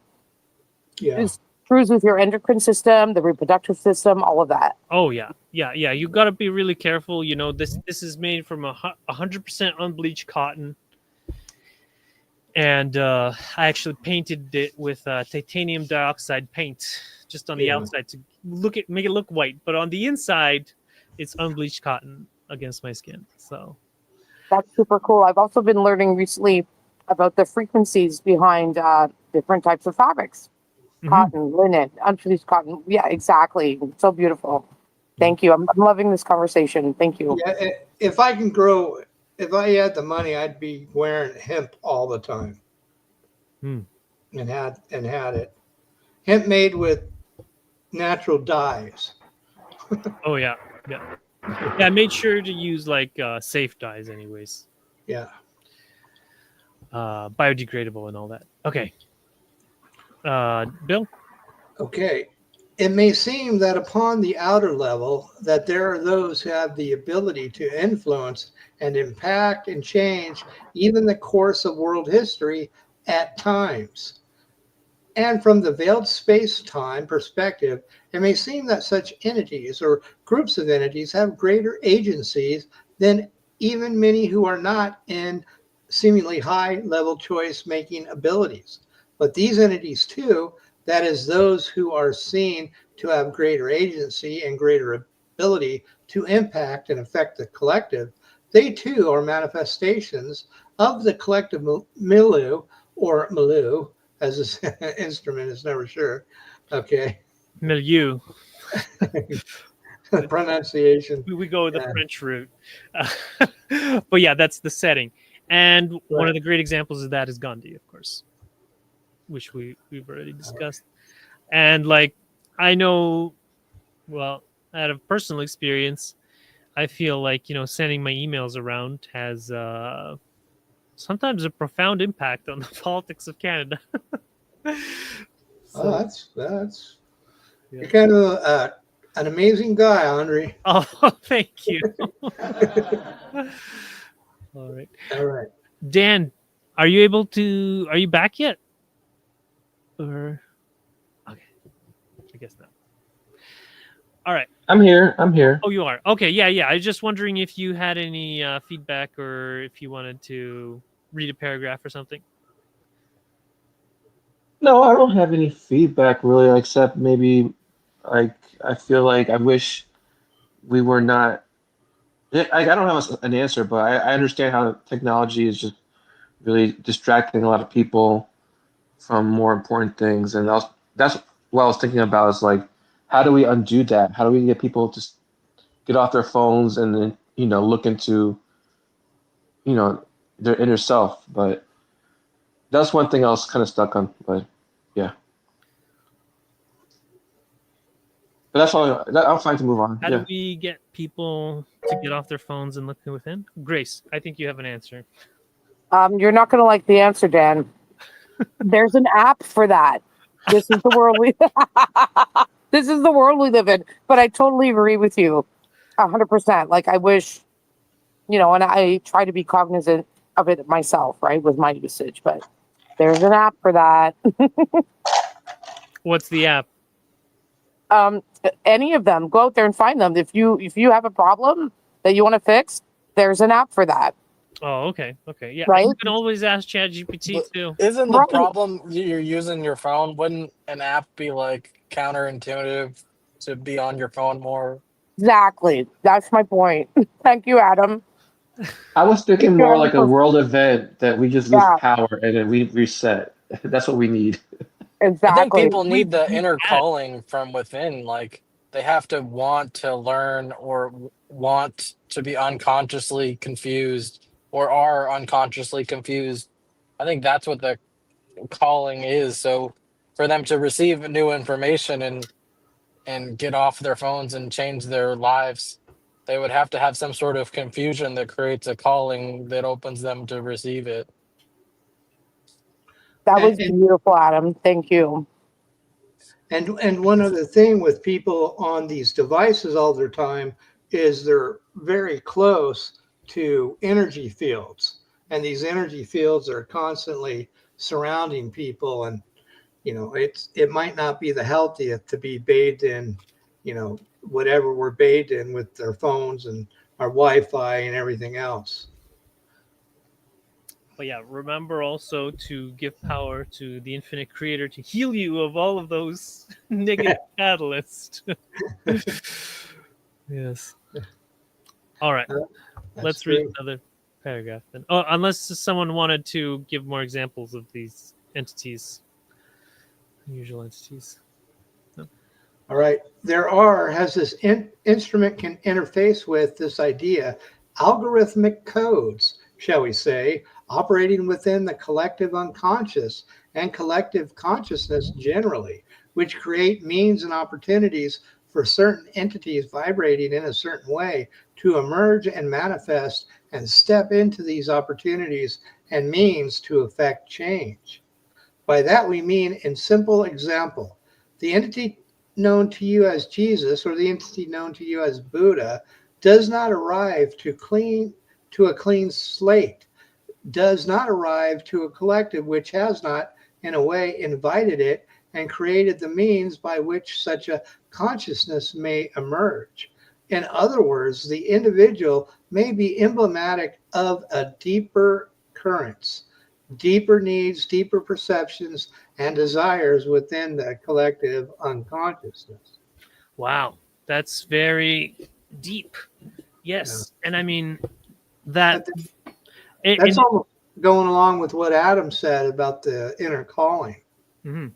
screws with your endocrine system, the reproductive system, all of that. Oh yeah. You got to be really careful. This is made from 100% unbleached cotton, and I actually painted it with titanium dioxide paint just on the outside to make it look white, but on the inside, it's unbleached cotton against my skin. So That's super cool. I've also been learning recently about the frequencies behind different types of fabrics. Cotton, linen, unfleeced cotton. Yeah, exactly. So beautiful. Thank you. I'm loving this conversation. Thank you. Yeah, if I had the money, I'd be wearing hemp all the time. And had it. Hemp made with natural dyes. Oh yeah. I made sure to use like safe dyes, anyways. Yeah. Biodegradable and all that. Okay. Bill? Okay. It may seem that upon the outer level that there are those who have the ability to influence and impact and change even the course of world history at times. And from the veiled space-time perspective, it may seem that such entities or groups of entities have greater agencies than even many who are not in seemingly high-level choice-making abilities. But these entities too, that is, those who are seen to have greater agency and greater ability to impact and affect the collective, they too are manifestations of the collective milieu or milieu, as this instrument is never sure. Okay. Milieu. Pronunciation. We go with the French route. But yeah, that's the setting. And one of the great examples of that is Gandhi, of course, which we've already discussed. And like, I know, well, out of personal experience, I feel like, sending my emails around has sometimes a profound impact on the politics of Canada. So, that's you're kind of an amazing guy, Andrii. Oh, thank you. All right. Dan, are you back yet? Or okay, I guess not. All right. I'm here. Oh, you are? Okay, yeah. I was just wondering if you had any feedback or if you wanted to read a paragraph or something. No, I don't have any feedback really, except maybe like I feel like I wish we were not. I don't have an answer, but I understand how technology is just really distracting a lot of people from more important things, and that's what I was thinking about. Is like, how do we undo that? How do we get people to get off their phones and then look into their inner self? But that's one thing I was kind of stuck on. But yeah. But that's all. I'm fine to move on. How do we get people to get off their phones and look within? Grace, I think you have an answer. You're not going to like the answer, Dan. There's an app for that. This is the world this is the world we live in. But I totally agree with you, 100%. Like I wish, and I try to be cognizant of it myself, right, with my usage. But there's an app for that. What's the app? Any of them, go out there and find them. If you have a problem that you want to fix, there's an app for that. Oh, okay, yeah. Right? You can always ask ChatGPT too. Isn't the problem you're using your phone? Wouldn't an app be like counterintuitive to be on your phone more? Exactly. That's my point. Thank you, Adam. I was thinking more like a Yeah, world event that we just lose yeah, power and then we reset. That's what we need. I think exactly. people We need the we inner had calling from within. Like they have to want to learn or want to be unconsciously confused or are unconsciously confused. I think that's what the calling is. So for them to receive new information and get off their phones and change their lives, they would have to have some sort of confusion that creates a calling that opens them to receive it. That And, was and beautiful, Adam. Thank you. and one other thing with people on these devices all their time is they're very close to energy fields, and these energy fields are constantly surrounding people. And it might not be the healthiest to be bathed in, whatever we're bathed in with their phones and our Wi-Fi and everything else. But yeah, remember also to give power to the infinite creator to heal you of all of those negative catalysts. Yes. All right. That's Let's read true. another paragraph then. Oh, unless someone wanted to give more examples of these entities, unusual entities. No. All right. Has this instrument can interface with this idea, algorithmic codes, shall we say, operating within the collective unconscious and collective consciousness generally, which create means and opportunities for certain entities vibrating in a certain way to emerge and manifest and step into these opportunities and means to effect change. By that we mean, in simple example, the entity known to you as Jesus or the entity known to you as Buddha does not arrive to a clean slate, does not arrive to a collective which has not, in a way, invited it and created the means by which such a consciousness may emerge. In other words, the individual may be emblematic of a deeper currents, deeper needs, deeper perceptions, and desires within the collective unconsciousness. Wow, that's very deep. Yeah. Yes, and I mean that. That, that's And almost going along with what Adam said about the inner calling. mhm.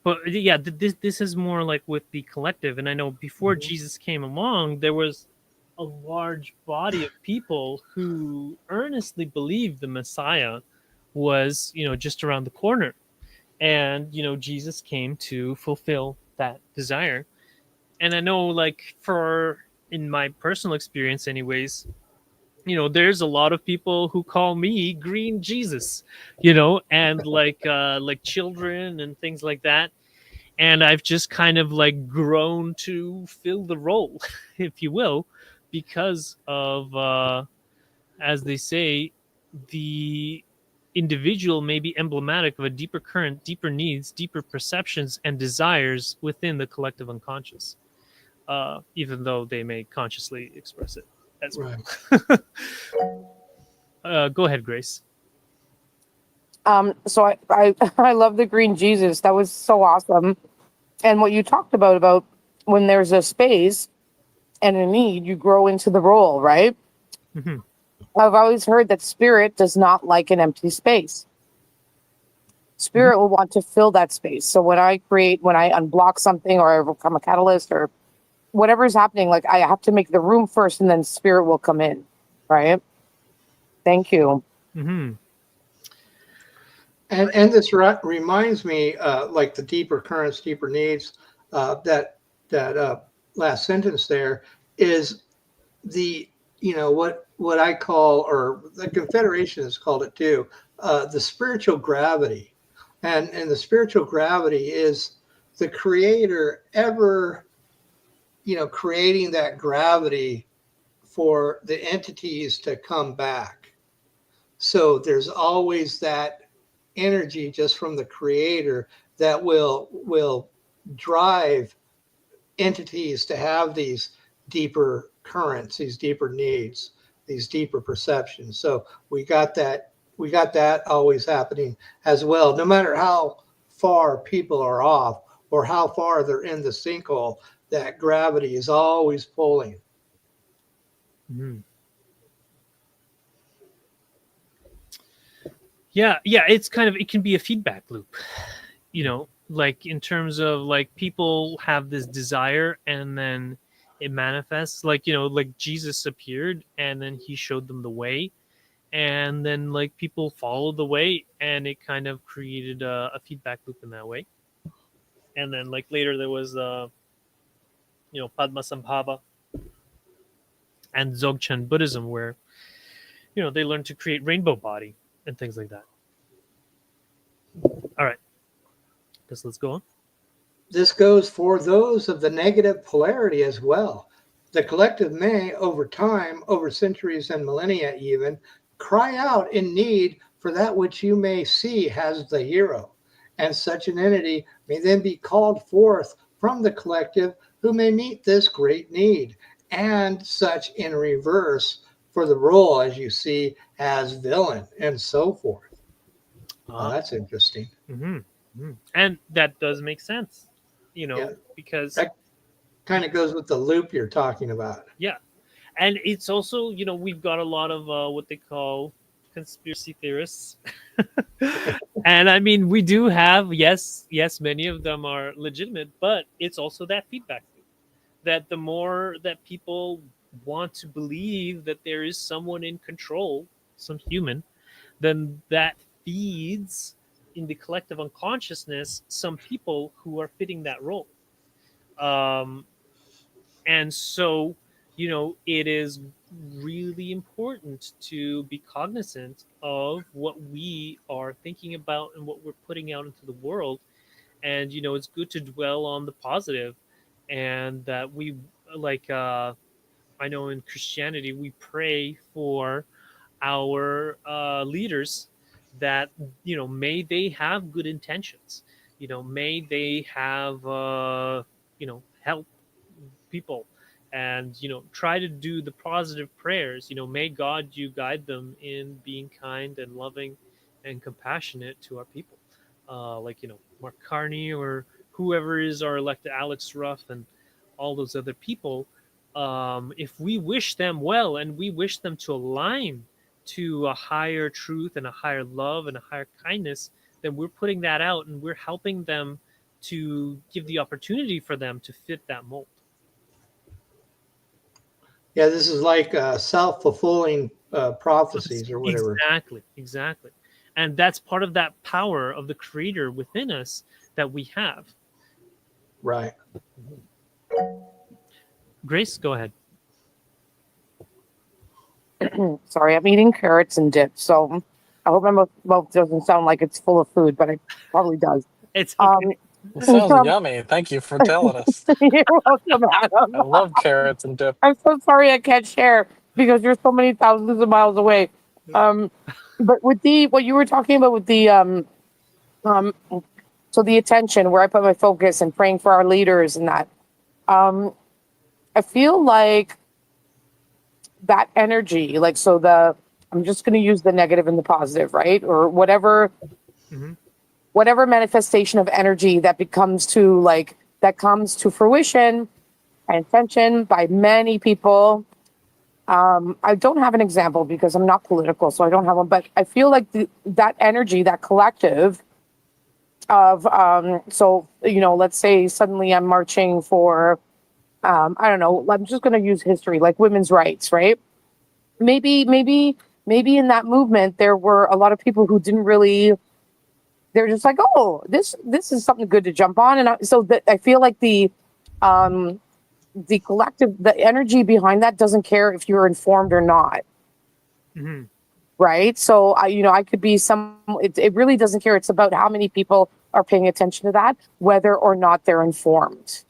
But yeah, this is more like with the collective. And I know before Mhm. Jesus came along, there was a large body of people who earnestly believed the Messiah was, just around the corner. And, Jesus came to fulfill that desire. And I know, like, in my personal experience, anyways, there's a lot of people who call me Green Jesus, and like children and things like that. And I've just kind of like grown to fill the role, if you will, because of, as they say, the individual may be emblematic of a deeper current, deeper needs, deeper perceptions and desires within the collective unconscious, even though they may consciously express it as Right. well. Go ahead, Grace. So I I love the green Jesus. That was so awesome. And what you talked about when there's a space and a need, you grow into the role, right? Hmm. I've always heard that spirit does not like an empty space. Hmm. Spirit will want to fill that space. So when I unblock something or I become a catalyst or whatever is happening, like I have to make the room first and then spirit will come in, right? Thank you. Hmm. And this reminds me, like the deeper currents, deeper needs. That last sentence there is the what I call, or the Confederation has called it too, the spiritual gravity, and the spiritual gravity is the creator ever creating that gravity for the entities to come back. So there's always that energy just from the creator that will drive entities to have these deeper currents, these deeper needs, these deeper perceptions. So we got that always happening as well, no matter how far people are off or how far they're in the sinkhole. That gravity is always pulling. Hmm. Yeah, it's kind of, it can be a feedback loop, like in terms of like people have this desire and then it manifests, like like Jesus appeared and then he showed them the way, and then like people followed the way and it kind of created a feedback loop in that way. And then like later there was Padmasambhava and Dzogchen Buddhism, where they learned to create rainbow body and things like that. All right, guess let's go on. This goes for those of the negative polarity as well. The collective may, over time, over centuries and millennia even, cry out in need for that which you may see has the hero. And such an entity may then be called forth from the collective who may meet this great need. And such in reverse for the role, as you see, as villain and so forth. Oh, that's interesting. And that does make sense, Yeah. because That kind of goes with the loop you're talking about. yeah. And it's also, we've got a lot of what they call conspiracy theorists. And I mean, we do have, yes, many of them are legitimate, but it's also that feedback loop, that the more that people want to believe that there is someone in control, some human, then that feeds in the collective unconsciousness some people who are fitting that role. And so, it is really important to be cognizant of what we are thinking about and what we're putting out into the world. And, it's good to dwell on the positive, and that we, like, I know in Christianity, we pray for our leaders, that, may they have good intentions, may they have, help people, and try to do the positive prayers. May God, you guide them in being kind and loving and compassionate to our people, like Mark Carney or whoever is our elected, Alex Ruff, and all those other people. If we wish them well and we wish them to align to a higher truth and a higher love and a higher kindness, then we're putting that out and we're helping them to give the opportunity for them to fit that mold. Yeah, this is like self-fulfilling prophecies or whatever. Exactly. And that's part of that power of the creator within us that we have. Right. Grace, go ahead. Sorry, I'm eating carrots and dip, so I hope my mouth doesn't sound like it's full of food, but it probably does. It's okay. It sounds yummy. Thank you for telling us. You're welcome, Adam. I love carrots and dip. I'm so sorry I can't share because you're so many thousands of miles away. But with what you were talking about with so the attention, where I put my focus and praying for our leaders and that, I feel like that energy, like, I'm just going to use the negative and the positive, right? Or whatever, whatever manifestation of energy that comes to fruition and attention by many people. I don't have an example because I'm not political, so I don't have one, but I feel like that energy, that collective of, let's say suddenly I'm marching for, I don't know, I'm just going to use history, like women's rights, right? Maybe in that movement, there were a lot of people who didn't really, they're just like, oh, this is something good to jump on. And I feel like the collective, the energy behind that doesn't care if you're informed or not. Right. So I could be it really doesn't care. It's about how many people are paying attention to that, whether or not they're informed.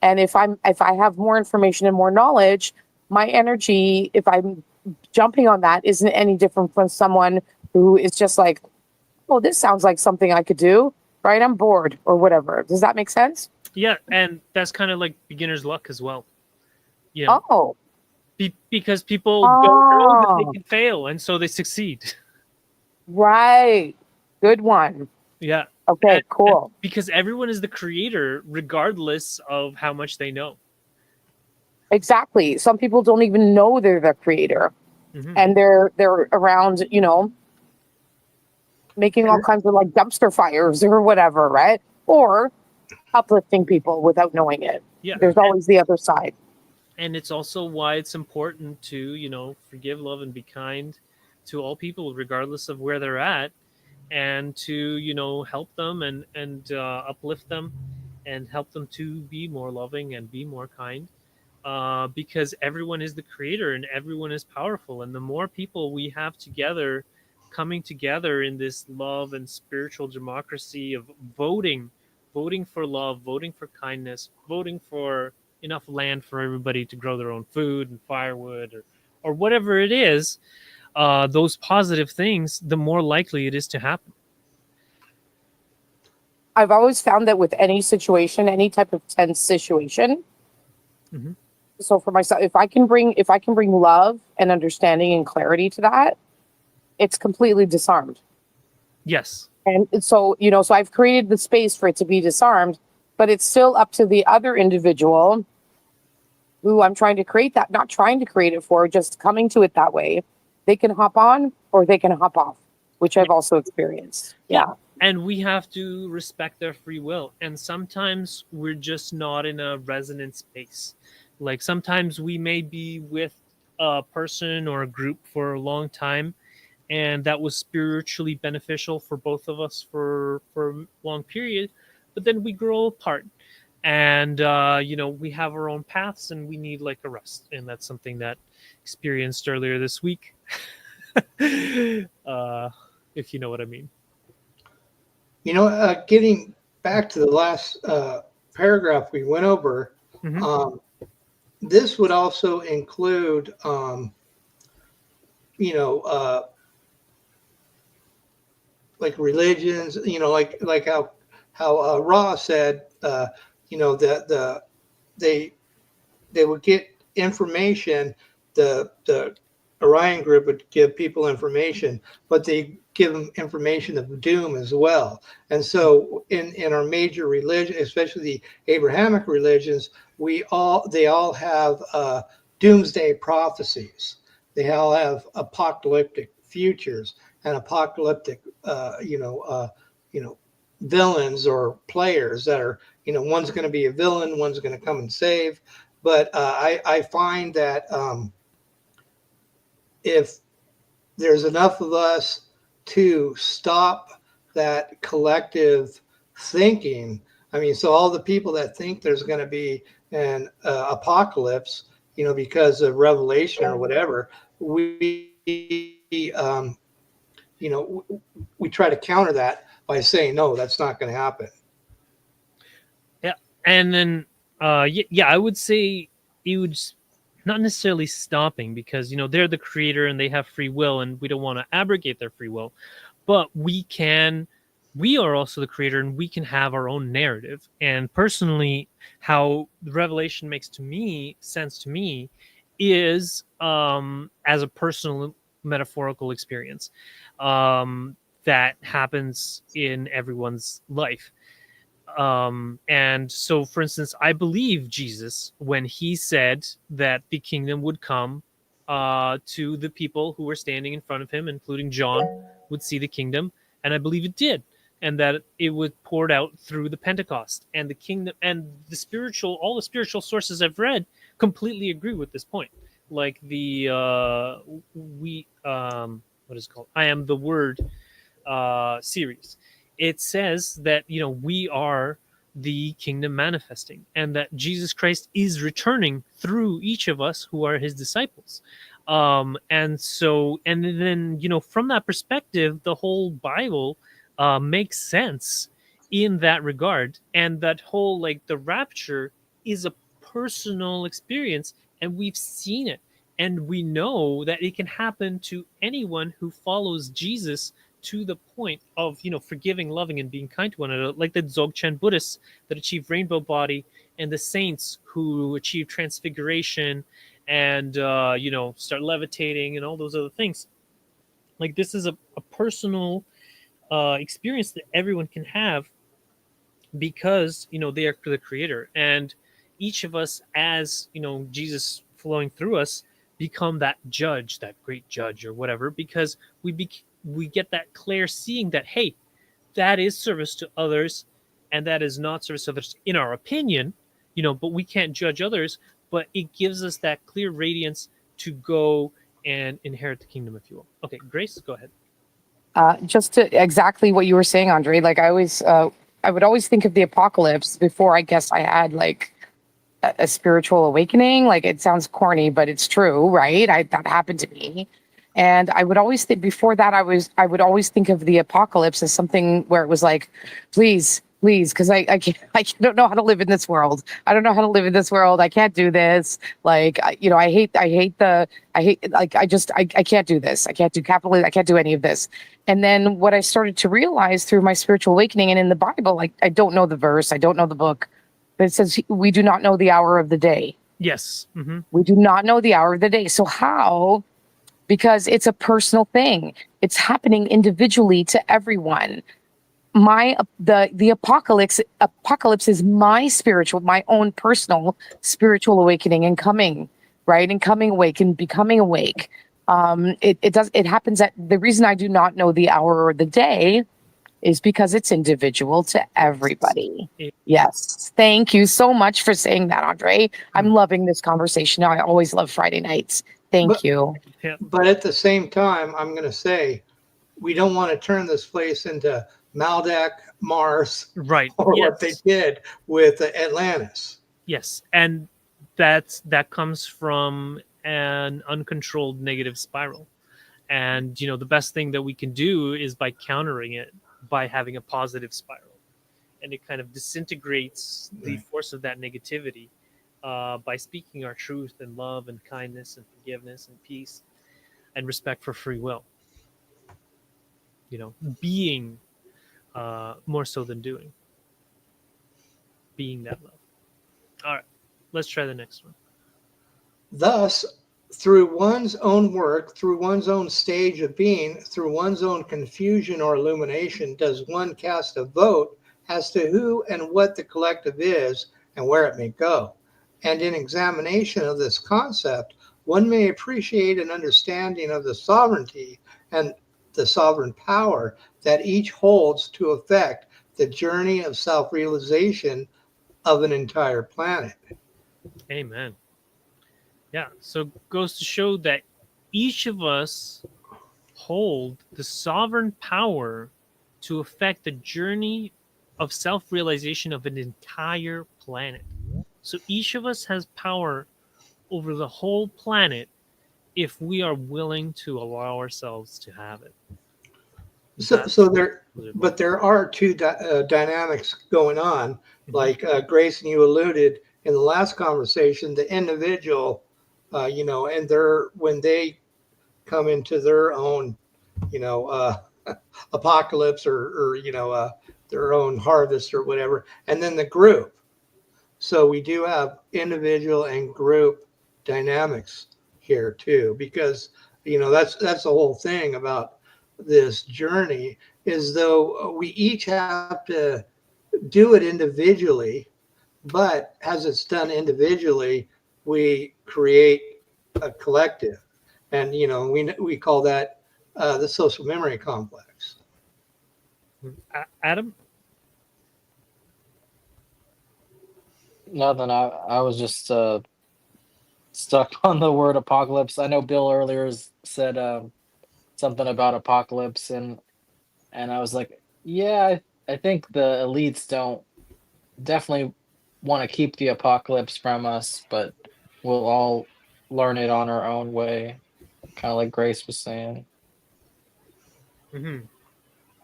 And if I have more information and more knowledge, my energy, if I'm jumping on that, isn't any different from someone who is just like, oh, this sounds like something I could do, right? I'm bored or whatever. Does that make sense? Yeah, and that's kind of like beginner's luck as well. Oh. Because people don't know that they can fail, and so they succeed. Right. Good one. Yeah. Okay, cool. Because everyone is the creator, regardless of how much they know. Exactly. Some people don't even know they're the creator, and they're around, making all kinds of like dumpster fires or whatever, right? Or uplifting people without knowing it. Yeah. There's always the other side. And it's also why it's important to, forgive, love, and be kind to all people, regardless of where they're at, and to, help them and uplift them and help them to be more loving and be more kind. Because everyone is the creator and everyone is powerful. And the more people we have together, coming together in this love and spiritual democracy of voting for love, voting for kindness, voting for enough land for everybody to grow their own food and firewood, or whatever it is, those positive things, the more likely it is to happen. I've always found that with any situation, any type of tense situation, Mhm. so for myself, if I can bring love and understanding and clarity to that, it's completely disarmed. Yes. And so, so I've created the space for it to be disarmed, but it's still up to the other individual who I'm trying to create that, not trying to create it for, just coming to it that way. They can hop on or they can hop off, which I've also experienced. Yeah. And we have to respect their free will. And sometimes we're just not in a resonant space. Like sometimes we may be with a person or a group for a long time, and that was spiritually beneficial for both of us for a long period. But then we grow apart, and we have our own paths, and we need like a rest. And that's something that experienced earlier this week. If you know what I mean. Getting back to the last paragraph we went over, Mm-hmm. this would also include, like religions, like how Ra said, that they would get information. The Orion group would give people information, but they give them information of doom as well. And so in our major religion, especially the Abrahamic religions, they all have doomsday prophecies. They all have apocalyptic futures and apocalyptic, villains or players that are, one's going to be a villain, one's going to come and save. But I find that if there's enough of us to stop that collective thinking, I mean, so all the people that think there's going to be an apocalypse, because of Revelation or whatever, we try to counter that by saying, no, that's not going to happen. Yeah, and then I would say it would not necessarily stopping, because they're the creator and they have free will, and we don't want to abrogate their free will, but we are also the creator, and we can have our own narrative. And personally, how the Revelation makes sense to me is as a personal metaphorical experience that happens in everyone's life. And so, for instance, I believe Jesus when he said that the kingdom would come to the people who were standing in front of him, including John, would see the kingdom. And I believe it did. And that it was poured out through the Pentecost. And the kingdom and all the spiritual sources I've read completely agree with this point. Like what is it called? I Am the Word series. It says that we are the kingdom manifesting, and that Jesus Christ is returning through each of us who are his disciples. And then from that perspective, the whole Bible makes sense in that regard. And that whole, like, the rapture is a personal experience, and we've seen it, and we know that it can happen to anyone who follows Jesus to the point of forgiving, loving, and being kind to one another, like the Dzogchen Buddhists that achieved rainbow body, and the saints who achieve transfiguration and start levitating and all those other things. Like, this is a personal experience that everyone can have, because they are the creator, and each of us, as Jesus flowing through us, become that judge, that great judge or whatever, because we get that clear seeing that, hey, that is service to others and that is not service to others in our opinion, but we can't judge others, but it gives us that clear radiance to go and inherit the kingdom, if you will. Okay, Grace, go ahead. Just to exactly what you were saying, Andrii. Like I would always think of the apocalypse before I guess I had like a spiritual awakening. Like it sounds corny, but it's true, right? That happened to me, and I would always think before that I would always think of the apocalypse as something where it was like, please, because I can't, I don't know how to live in this world. I don't know how to live in this world. I can't do this. Like I hate like I can't do this. I can't do capitalism. I can't do any of this. And then what I started to realize through my spiritual awakening and in the Bible, like I don't know the verse, I don't know the book, but it says we do not know the hour of the day. Yes. Mm-hmm. We do not know the hour of the day. So how? Because it's a personal thing. It's happening individually to everyone. The apocalypse is my own personal spiritual awakening and coming, right? And coming awake and becoming awake. It happens at the reason I do not know the hour or the day is because it's individual to everybody. Yes. Thank you so much for saying that, Andrii. I'm loving this conversation. I always love Friday nights. Thank you. Yeah. But at the same time, I'm going to say we don't want to turn this place into Maldak, Mars, Right. or Yes. what they did with Atlantis. Yes, and that comes from an uncontrolled negative spiral. And the best thing that we can do is by countering it by having a positive spiral, and it kind of disintegrates the force of that negativity by speaking our truth and love and kindness and forgiveness and peace and respect for free will. Being more so than doing, being that love. All right, let's try the next one. Thus, through one's own work, through one's own stage of being, through one's own confusion or illumination, does one cast a vote as to who and what the collective is and where it may go. And in examination of this concept, one may appreciate an understanding of the sovereignty and the sovereign power that each holds to affect the journey of self-realization of an entire planet. Amen. Yeah, so it goes to show that each of us hold the sovereign power to affect the journey of self-realization of an entire planet. So each of us has power over the whole planet if we are willing to allow ourselves to have it. But there are two dynamics going on, like Grace and you alluded in the last conversation. The individual, and when they come into their own, apocalypse or their own harvest or whatever, and then the group. So we do have individual and group dynamics here too, because that's the whole thing about this journey, is though we each have to do it individually, but as it's done individually, we create a collective, and we call that the social memory complex. Adam? Nothing. I was just stuck on the word apocalypse. I know Bill earlier said something about apocalypse, and I was like, yeah, I think the elites don't definitely want to keep the apocalypse from us, but we'll all learn it on our own way, kind of like Grace was saying. Mm-hmm.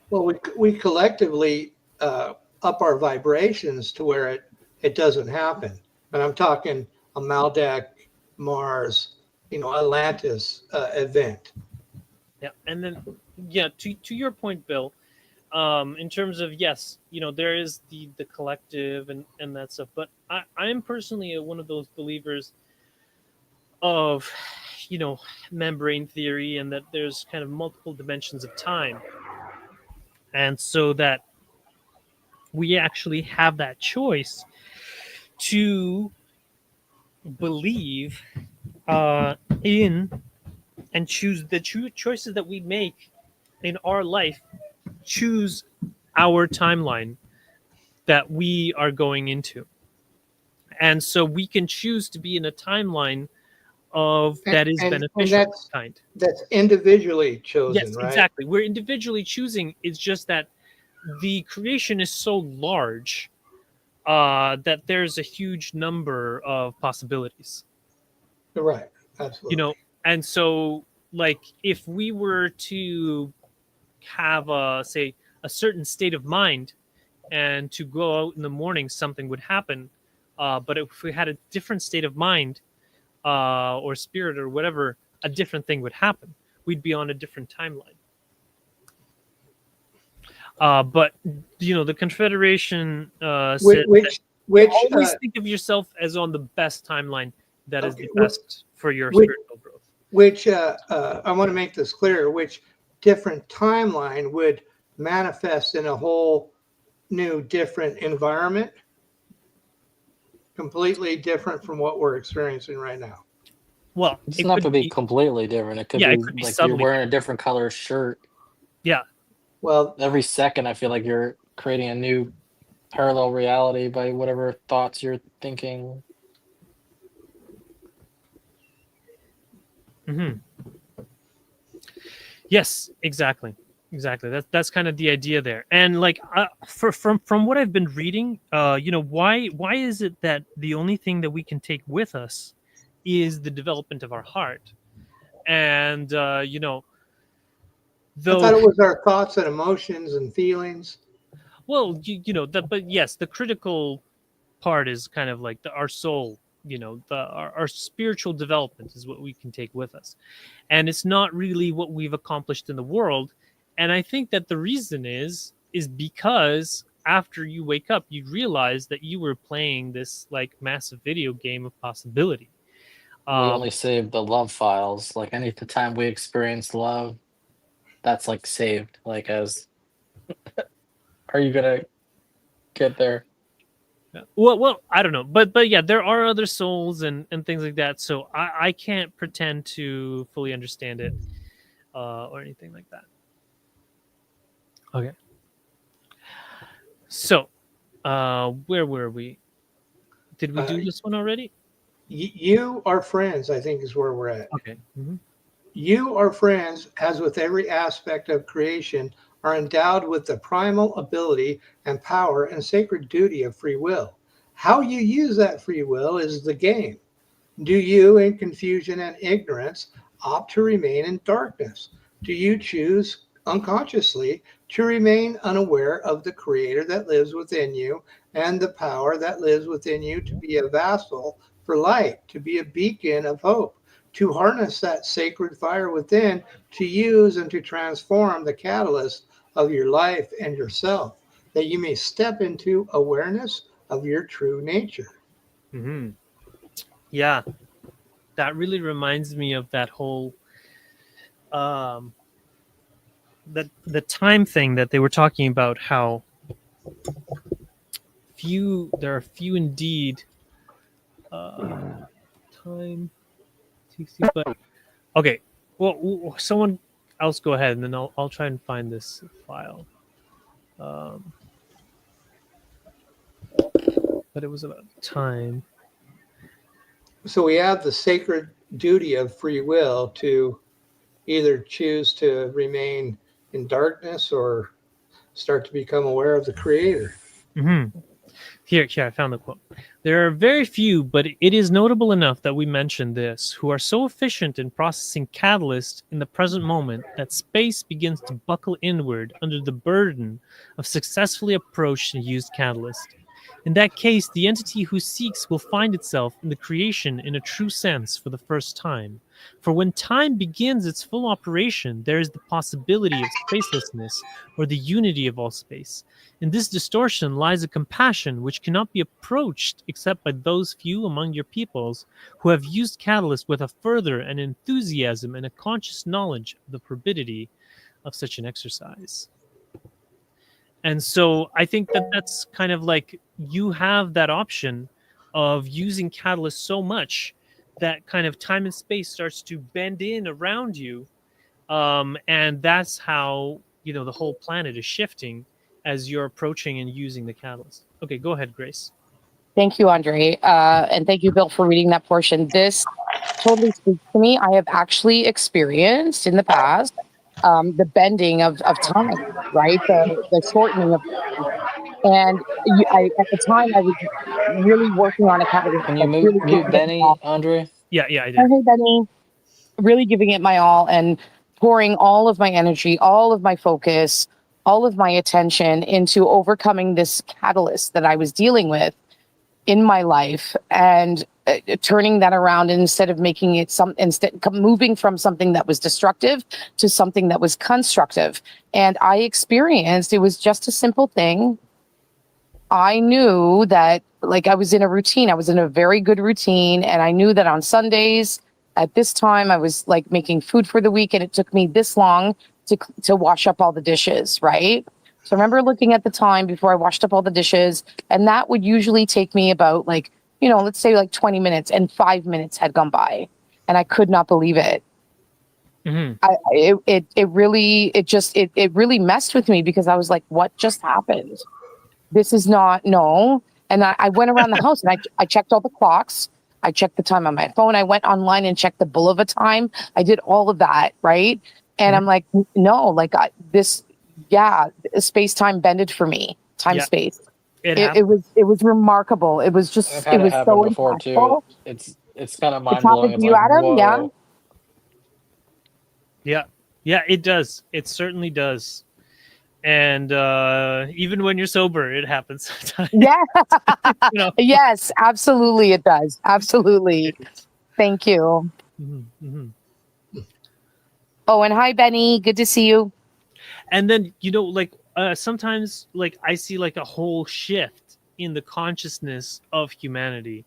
Well, we collectively up our vibrations to where it doesn't happen. And I'm talking a Maldak, Mars, Atlantis event. Yeah, and then to your point, Bill, in terms of yes, there is the collective and that stuff, but I am personally one of those believers of membrane theory, and that there's kind of multiple dimensions of time, and so that we actually have that choice to believe in and choose the choices that we make in our life, choose our timeline that we are going into. And so we can choose to be in a timeline of that is and beneficial kind. that's individually chosen, Yes, right? exactly. We're individually choosing. It's just that the creation is so large that there's a huge number of possibilities. Right. You Absolutely. know, and so like if we were to have a say a certain state of mind and to go out in the morning, something would happen. But if we had a different state of mind or spirit or whatever, a different thing would happen. We'd be on a different timeline. But the Confederation Which said that which you which always think of yourself as on the best timeline that is okay, the best for your which spiritual growth. I want to make this clear, which different timeline would manifest in a whole new different environment, completely different from what we're experiencing right now. Well, It doesn't it have to could be be, completely different. It could yeah, be it could be like you're subtly wearing a different. different color shirt. Yeah. Well, Every second, I feel like you're creating a new parallel reality by whatever thoughts you're thinking. Hmm. Yes, exactly. Exactly. That's kind of the idea there. And like from what I've been reading, why is it that the only thing that we can take with us is the development of our heart? And I thought though it was our thoughts and emotions and feelings. well, but yes, the critical part is kind of like our soul, our spiritual development is what we can take with us. And it's not really what we've accomplished in the world. And I think that the reason is because after you wake up you realize that you were playing this like massive video game of possibility. We um only save the love files. Like any time we experience love, that's like saved. Like as, are you gonna get there? well, I don't know, but yeah, there are other souls and things like that, so I can't pretend to fully understand it or anything like that. Okay, so where were we? Did we Uh, do this one already? you are friends, I think, is where we're at. Okay. Mhm. You are friends, as with every aspect of creation, are endowed with the primal ability and power and sacred duty of free will. How you use that free will is the game. Do you, in confusion and ignorance, opt to remain in darkness? Do you choose unconsciously to remain unaware of the creator that lives within you and the power that lives within you to be a vassal for light, to be a beacon of hope, to harness that sacred fire within, to use and to transform the catalyst of your life and yourself, that you may step into awareness of your true nature? Mhm. Yeah, that really reminds me of that whole um the time thing that they were talking about, how there are few indeed. Time but okay, well, someone else go ahead and then I'll try and find this file. um but it was about time. So we have the sacred duty of free will to either choose to remain in darkness or start to become aware of the creator. Hmm. Here, I found the quote. There are very few, but it is notable enough that we mention this, who are so efficient in processing catalyst in the present moment that space begins to buckle inward under the burden of successfully approached and used catalyst. In that case, the entity who seeks will find itself in the creation in a true sense for the first time. For when time begins its full operation, there is the possibility of spacelessness or the unity of all space. In this distortion lies a compassion which cannot be approached except by those few among your peoples who have used catalyst with a further and enthusiasm and a conscious knowledge of the probity of such an exercise. And so I think that that's kind of like you have that option of using catalyst so much that kind of time and space starts to bend in around you, and that's how the whole planet is shifting as you're approaching and using the catalyst. Okay, go ahead, Grace. Thank you, Andrii. And thank you, Bill, for reading that portion. This totally speaks to me. I have actually experienced in the past the bending of time, right? The shortening of time. And at the time, I was really working on a catalyst, Can you like really mute giving it my Benny, all. Andre? Yeah, I Oh, did. hey, Benny. Really giving it my all and pouring all of my energy, all of my focus, all of my attention into overcoming this catalyst that I was dealing with in my life, and turning that around, and instead of making it moving from something that was destructive to something that was constructive. And I experienced, it was just a simple thing. I knew that, like, I was in a routine. I was in a very good routine, and I knew that on Sundays at this time I was like making food for the week, and it took me this long to wash up all the dishes, right? So I remember looking at the time before I washed up all the dishes, and that would usually take me about, like, let's say like 20 minutes, and 5 minutes had gone by, and I could not believe it. Mm-hmm. It really messed with me, because I was like, what just happened? This is not, no. And I went around the house, and I checked all the clocks. I checked the time on my phone. I went online and checked the Bulova time. I did all of that, right? And I'm like, no, like space time bended for me. Time Yeah. space. It It was remarkable. It was I've just, had it it was happen so before too. impactful. It's kind of It's mind blowing. happened It's to you, like, Adam? Yeah. whoa. Yeah, it does. It certainly does. And even when you're sober, it happens sometimes. Yeah. you know. Yes, absolutely. It does. Absolutely. Thank you. Mm-hmm, mm-hmm. Oh, and hi, Benny. Good to see you. And then like sometimes, like, I see like a whole shift in the consciousness of humanity.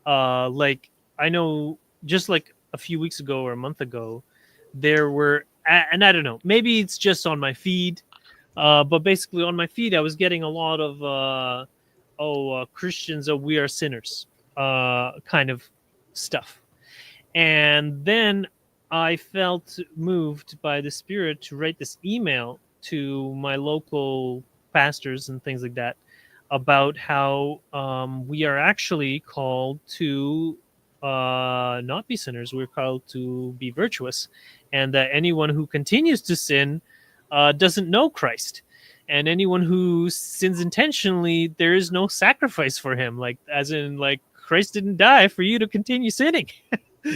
Like, I know just like a few weeks ago or a month ago, there were, and I don't know, maybe it's just on my feed, but basically on my feed I was getting a lot of Christians, we are sinners, kind of stuff. And then I felt moved by the Spirit to write this email to my local pastors and things like that about how we are actually called to not be sinners. We're called to be virtuous, and that anyone who continues to sin doesn't know Christ. And anyone who sins intentionally, there is no sacrifice for him. Like, as in, like, Christ didn't die for you to continue sinning.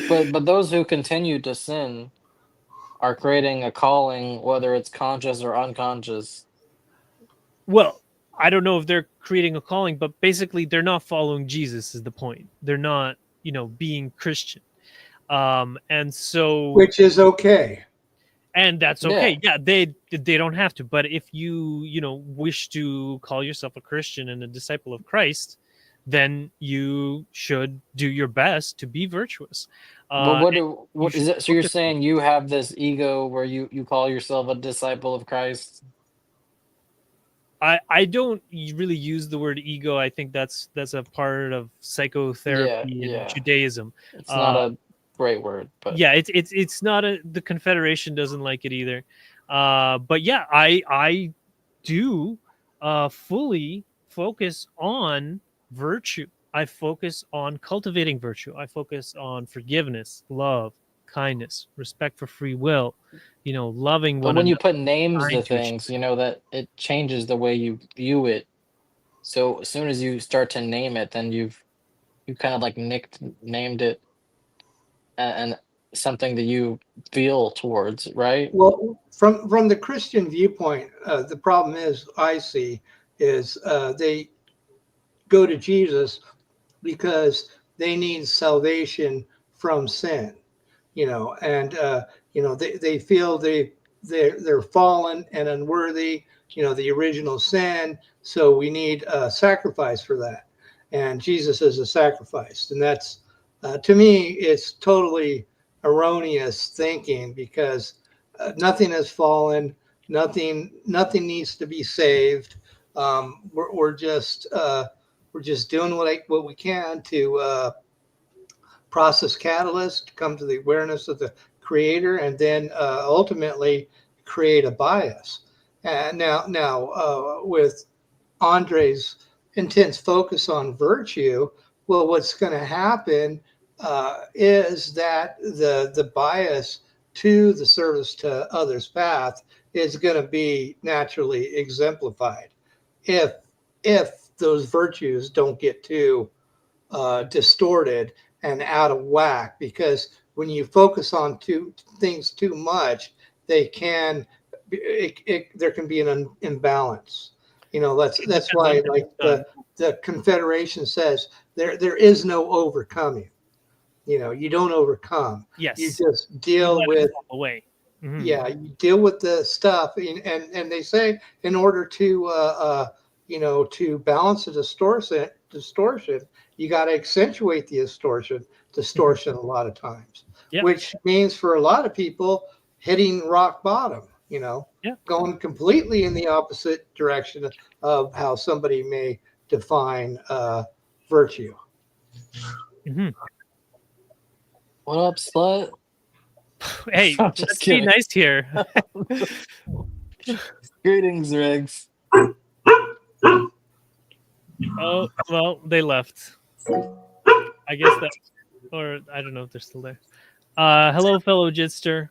But those who continue to sin are creating a calling, whether it's conscious or unconscious. Well, I don't know if they're creating a calling, but basically they're not following Jesus is the point. They're not, being Christian. And so, which is okay. and that's Yeah. okay. Yeah, they don't have to. But if you, wish to call yourself a Christian and a disciple of Christ, then you should do your best to be virtuous. But And you what is should it? So you're focus. saying you have this ego where you call yourself a disciple of Christ? I don't really use the word ego. I think that's a part of psychotherapy and Yeah. Judaism. It's not a great word, but Yeah, it's not the Confederation doesn't like it either. But yeah, I do fully focus on virtue. I focus on cultivating virtue. I focus on forgiveness, love, kindness, respect for free will, loving but one when you another, put names to kind to each things, that it changes the way you view it. So as soon as you start to name it, then you kind of like named it, and something that you feel towards, right? Well, from the Christian viewpoint, the problem I see is they go to Jesus because they need salvation from sin, and they feel they're fallen and unworthy, the original sin. So we need a sacrifice for that, and Jesus is a sacrifice, and that's to me it's totally erroneous thinking, because nothing has fallen, nothing needs to be saved. We're just doing what we can to process catalyst to come to the awareness of the creator, and then ultimately create a bias. And now with Andrei's intense focus on virtue, well, what's going to happen is that the bias to the service to others path is going to be naturally exemplified if those virtues don't get too distorted and out of whack. Because when you focus on two things too much, there can be an imbalance. That's why, like the Confederation says, there is no overcoming. You don't overcome. Yes. You just deal with away. Mm-hmm. Yeah, you deal with the stuff, and they say in order to to balance the distortion, you got to accentuate the distortion a lot of times, which means for a lot of people hitting rock bottom, going completely in the opposite direction of how somebody may define virtue. Mm-hmm. What up, slut? Hey, let's be nice here. Greetings, Riggs. Oh, well, they left. I guess that, or I don't know if they're still there. Hello, fellow Jitster.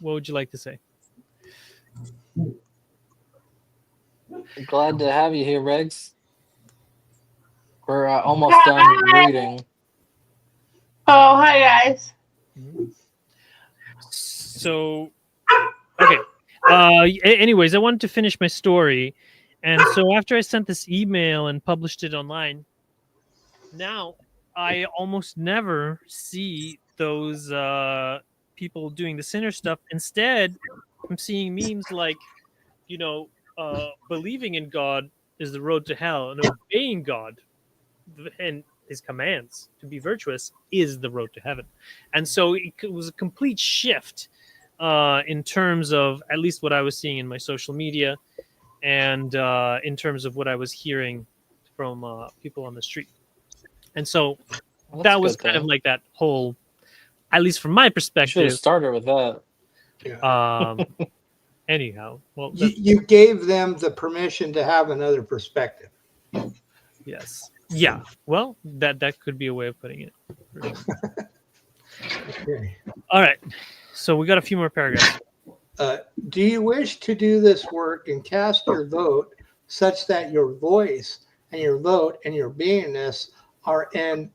What would you like to say? Glad to have you here, Riggs. We're almost done reading. Oh, hi, guys. So, okay. Anyways, I wanted to finish my story. And so after I sent this email and published it online, now I almost never see those people doing the sinner stuff. Instead, I'm seeing memes like, believing in God is the road to hell, and obeying God and his commands to be virtuous is the road to heaven. And so it was a complete shift in terms of at least what I was seeing in my social media, and in terms of what I was hearing from people on the street. And so that was kind of like that whole, at least from my perspective. Should have started with that. Anyhow, well, you gave them the permission to have another perspective. Yes. Yeah. Well, that could be a way of putting it. For sure. Okay. All right. So we got a few more paragraphs. Do you wish to do this work and cast your vote such that your voice and your vote and your beingness are an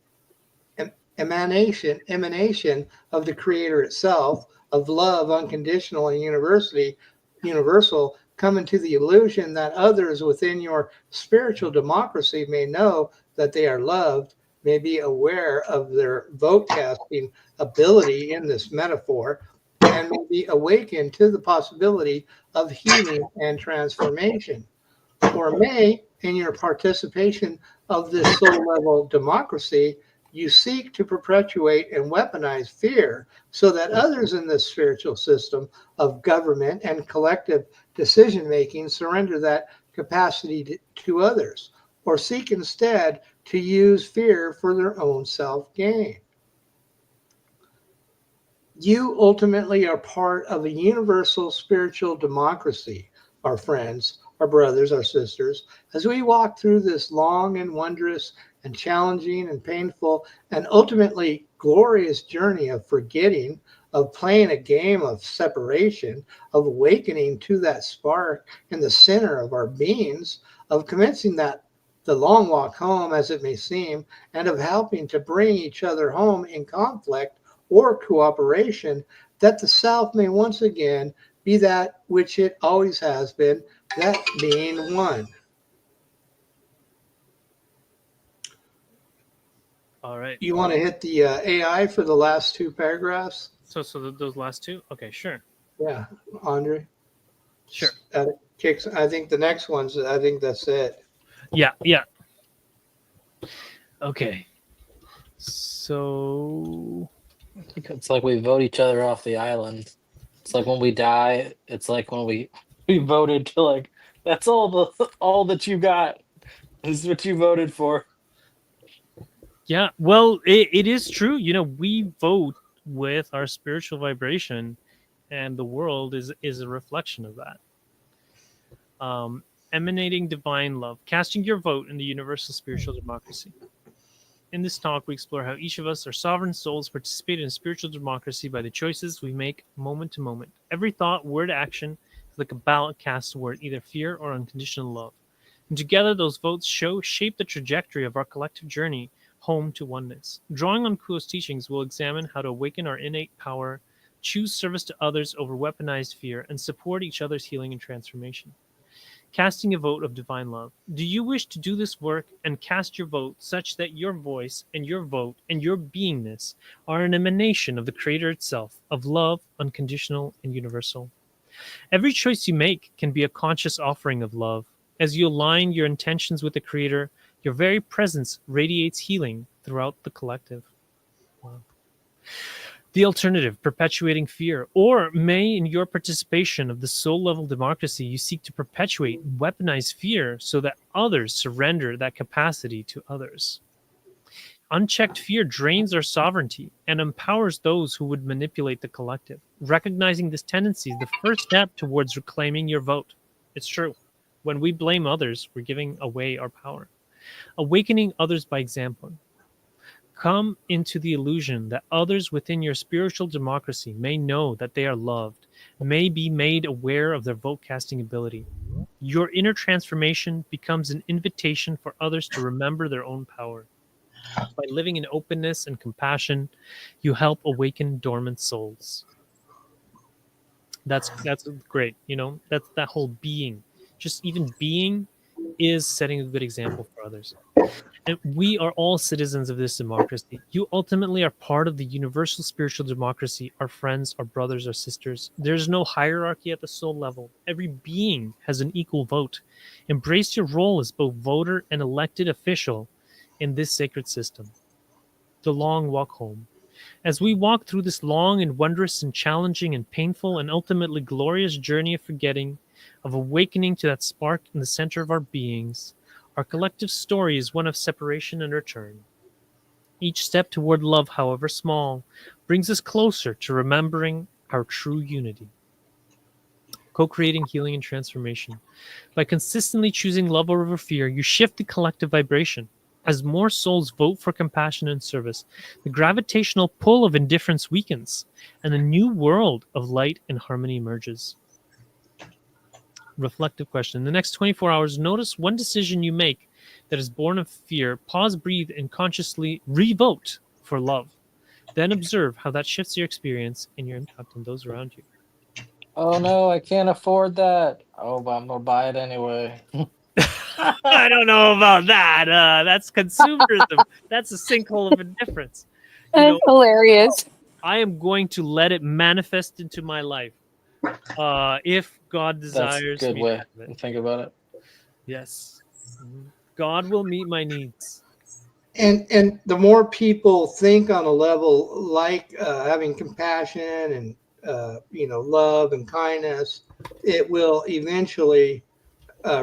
emanation of the Creator itself, of love, unconditional and universal, come into the illusion that others within your spiritual democracy may know that they are loved, may be aware of their vote casting ability in this metaphor, and may be awakened to the possibility of healing and transformation? Or may, in your participation of this soul level democracy, you seek to perpetuate and weaponize fear so that others in this spiritual system of government and collective decision making surrender that capacity to others, or seek instead to use fear for their own self gain? You ultimately are part of a universal spiritual democracy, our friends, our brothers, our sisters, as we walk through this long and wondrous and challenging and painful and ultimately glorious journey of forgetting, of playing a game of separation, of awakening to that spark in the center of our beings, of commencing that the long walk home as it may seem, and of helping to bring each other home in conflict or cooperation, that the self may once again be that which it always has been, that being one. All right. You want to hit the AI for the last two paragraphs? So those last two? Okay, sure. Yeah, Andrii? Sure. Kicks. I think the next one's, I think that's it. Yeah. Okay. So It's like we vote each other off the island. It's like when we die, it's like when we voted to, like, that's all that you got is what you voted for. Yeah, well, it is true. We vote with our spiritual vibration, and the world is a reflection of that. Emanating divine love, casting your vote in the universal spiritual democracy. In this talk, we explore how each of us are sovereign souls participate in spiritual democracy by the choices we make moment to moment. Every thought, word, action is like a ballot cast toward either fear or unconditional love. And together, those votes shape the trajectory of our collective journey home to oneness. Drawing on Kuo's teachings, we'll examine how to awaken our innate power, choose service to others over weaponized fear, and support each other's healing and transformation. Casting a vote of divine love. Do you wish to do this work and cast your vote such that your voice and your vote and your beingness are an emanation of the Creator itself, of love, unconditional and universal? Every choice you make can be a conscious offering of love. As you align your intentions with the Creator, your very presence radiates healing throughout the collective. Wow. The alternative, perpetuating fear. Or may, in your participation of the soul-level democracy, you seek to perpetuate weaponized fear so that others surrender that capacity to others. Unchecked fear drains our sovereignty and empowers those who would manipulate the collective. Recognizing this tendency is the first step towards reclaiming your vote. It's true. When we blame others, we're giving away our power. Awakening others by example. Come into the illusion that others within your spiritual democracy may know that they are loved, may be made aware of their vote-casting ability. Your inner transformation becomes an invitation for others to remember their own power. By living in openness and compassion, you help awaken dormant souls. That's great. That's that whole being. Just even being is setting a good example for others. And we are all citizens of this democracy. You ultimately are part of the universal spiritual democracy, our friends, our brothers, our sisters. There's no hierarchy at the soul level. Every being has an equal vote. Embrace your role as both voter and elected official in this sacred system. The long walk home. As we walk through this long and wondrous and challenging and painful and ultimately glorious journey of forgetting, of awakening to that spark in the center of our beings, our collective story is one of separation and return. Each step toward love, however small, brings us closer to remembering our true unity. Co-creating healing and transformation. By consistently choosing love over fear, you shift the collective vibration. As more souls vote for compassion and service, the gravitational pull of indifference weakens, and a new world of light and harmony emerges. Reflective question. In the next 24 hours, notice one decision you make that is born of fear. Pause, breathe, and consciously re-vote for love. Then observe how that shifts your experience and your impact on those around you. Oh no, I can't afford that. Oh, but I'm gonna buy it anyway. I don't know about that. That's consumerism. That's a sinkhole of indifference. That's hilarious. I am going to let it manifest into my life. If God desires That's a good me way to have to it. think about it. Yes. God will meet my needs. And the more people think on a level like having compassion and love and kindness, it will eventually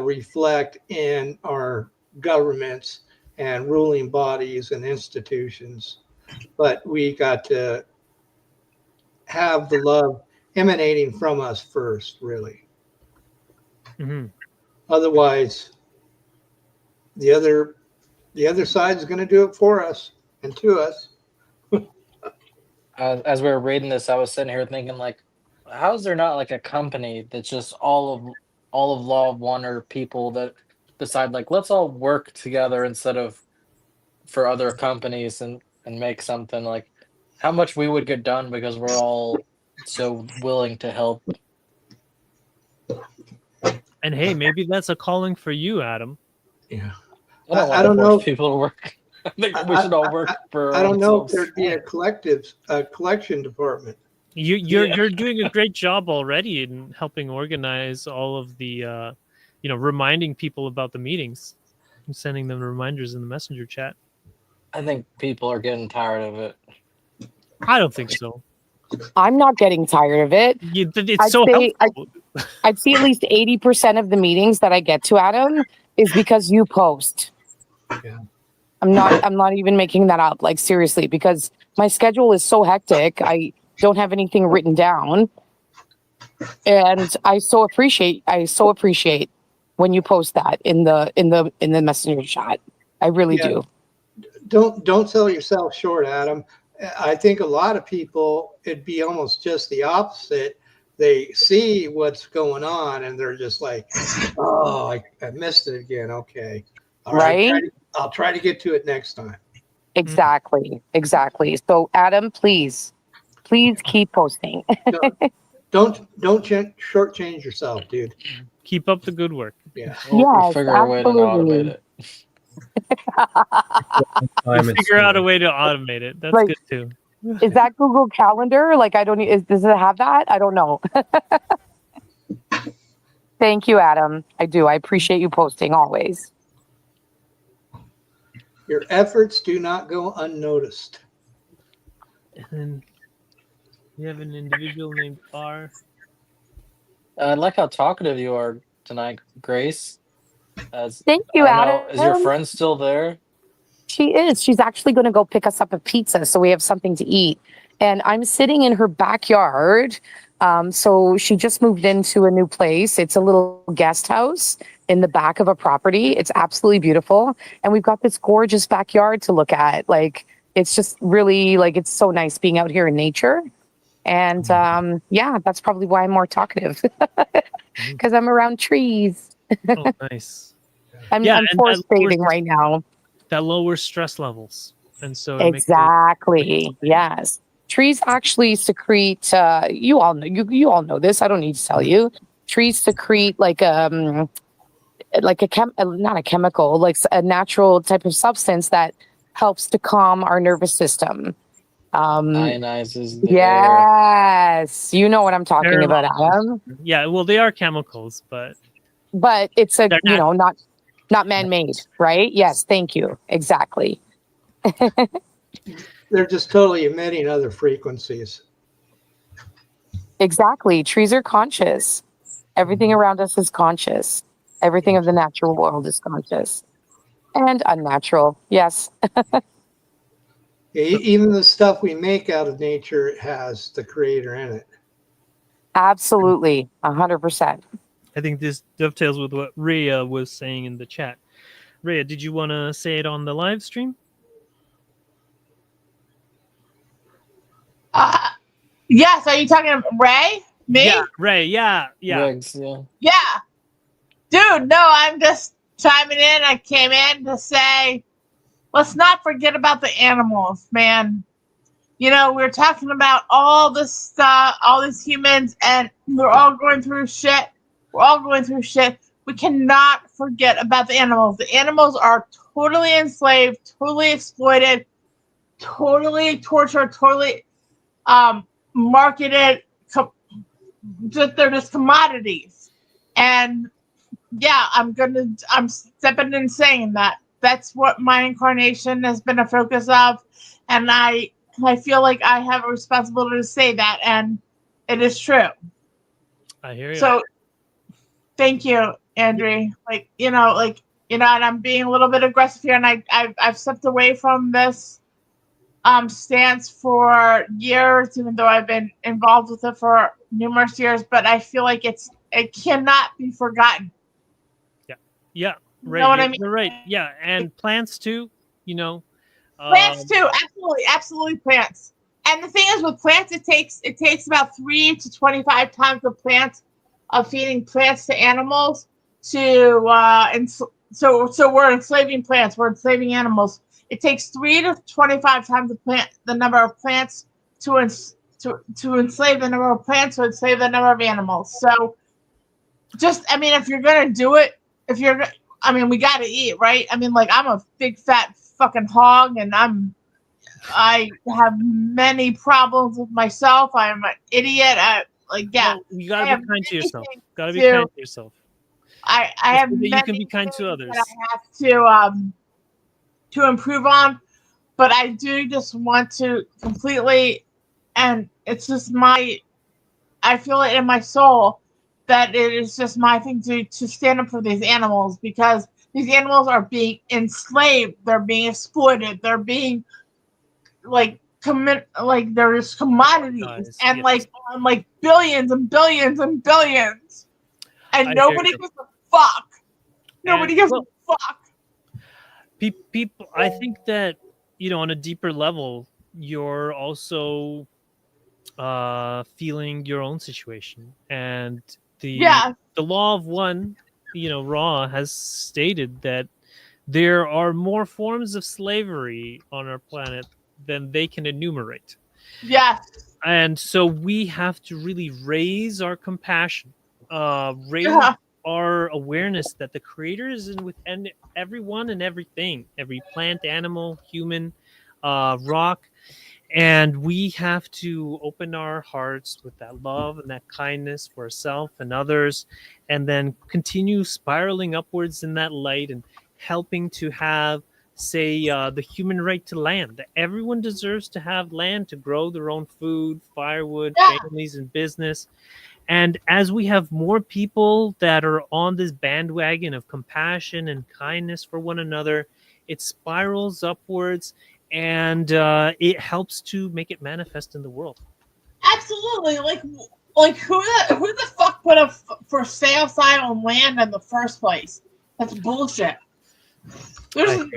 reflect in our governments and ruling bodies and institutions. But we got to have the love emanating from us first, really. Mm-hmm. Otherwise, the other side is going to do it for us and to us. As we were reading this, I was sitting here thinking, like, how is there not like a company that's just all of Law of Wonder people that decide, like, let's all work together instead of for other companies and make something, like, how much we would get done because we're all so willing to help. And hey, maybe that's a calling for you, Adam. Yeah. I don't want I to don't force know. people to work. I think we should all work for I our don't own know if selves. there'd be a collection department. You're doing a great job already in helping organize all of the reminding people about the meetings and sending them reminders in the messenger chat. I think people are getting tired of it. I don't think so. I'm not getting tired of it. It's I'd so say helpful. I'd see at least 80% of the meetings that I get to, Adam, is because you post. Yeah. I'm not even making that up, like seriously, because my schedule is so hectic. I don't have anything written down. And I so appreciate when you post that in the messenger chat. I really Yeah. do. Don't sell yourself short, Adam. I think a lot of people, it'd be almost just the opposite. They see what's going on and they're just like, oh, I missed it again. Okay. All right. Right? I'll try to get to it next time. Exactly. So Adam, please keep posting. Don't shortchange yourself, dude. Keep up the good work. Yeah. We'll Yes, figure a way to automate absolutely. it. We'll figure out a way to automate it. That's Like, good too. Is that Google Calendar? Like, I don't. Does it have that? I don't know. Thank you, Adam. I do. I appreciate you posting always. Your efforts do not go unnoticed. And then you have an individual named Bar. I like how talkative you are tonight, Grace. Thank you, I don't know, Adam. is your friend still there? She is. She's actually going to go pick us up a pizza so we have something to eat. And I'm sitting in her backyard. So she just moved into a new place. It's a little guest house in the back of a property. It's absolutely beautiful. And we've got this gorgeous backyard to look at. Like, it's just really, like, it's so nice being out here in nature. And yeah, that's probably why I'm more talkative, because I'm around trees. Oh, nice. I'm and forest bathing right now. That lowers stress levels, and so it Exactly. Yes. Trees actually secrete. You all know. You all know this. I don't need to tell you. Trees secrete like not a chemical, like a natural type of substance that helps to calm our nervous system. Ionizes the air. Yes, you know what I'm talking about, Adam. Yeah, well, they are chemicals, but it's a they're not man-made, right? Yes, thank you. Exactly. They're just totally emitting other frequencies. Exactly. Trees are conscious. Everything around us is conscious. Everything of the natural world is conscious and unnatural. Yes. Even the stuff we make out of nature has the creator in it. Absolutely. 100%. I think this dovetails with what Rhea was saying in the chat. Rhea, did you want to say it on the live stream? Yes. Are you talking to Ray? Me? Yeah, Ray. Yeah. Riggs, yeah. Yeah. Dude, no, I'm just chiming in. I came in to say, let's not forget about the animals, man. You know, we're talking about all this stuff, all these humans, and we're all going through shit. We're all going through shit. We cannot forget about the animals. The animals are totally enslaved, totally exploited, totally tortured, totally marketed. They're just commodities. And yeah, I'm stepping in saying that. That's what my incarnation has been a focus of. And I feel like I have a responsibility to say that, and it is true. I hear you. So thank you, Andrii. And I'm being a little bit aggressive here, and I've stepped away from this stance for years, even though I've been involved with it for numerous years, but I feel like it cannot be forgotten. Yeah. Right. You know what I mean? You're right. Yeah, and plants too. Plants too, absolutely plants. And the thing is, with plants, it takes about 3 to 25 times the plants of feeding plants to animals to so we're enslaving plants, we're enslaving animals. It takes 3 to 25 times the number of plants to enslave the number of plants to enslave the number of animals. So, if you're gonna do it, we gotta eat, right? I'm a big fat fucking hog, and I have many problems with myself. I'm an idiot. Well, you gotta be kind to yourself. Gotta be kind to yourself. I have many you can be kind to others. that I have to improve on, but I do just want to completely, and it's just I feel it in my soul that it is just my thing to stand up for these animals, because these animals are being enslaved, they're being exploited, they're being like there's commodities and yes. like billions and billions and billions, and I hear nobody you. gives a fuck. Nobody gives well, a fuck. people, I think that, on a deeper level, you're also feeling your own situation, and the Yeah, the law of one, Ra has stated that there are more forms of slavery on our planet than they can enumerate. yes, And so we have to really raise our compassion, raise yeah, our awareness that the creator is in within everyone and everything, every plant, animal, human, rock. And we have to open our hearts with that love and that kindness for ourselves and others, and then continue spiraling upwards in that light and helping to have, say, the human right to land. Everyone deserves to have land to grow their own food, firewood, yeah. families, and business. And as we have more people that are on this bandwagon of compassion and kindness for one another, it spirals upwards, and it helps to make it manifest in the world. Absolutely. Like who the fuck put a for sale sign on land in the first place? That's bullshit. Land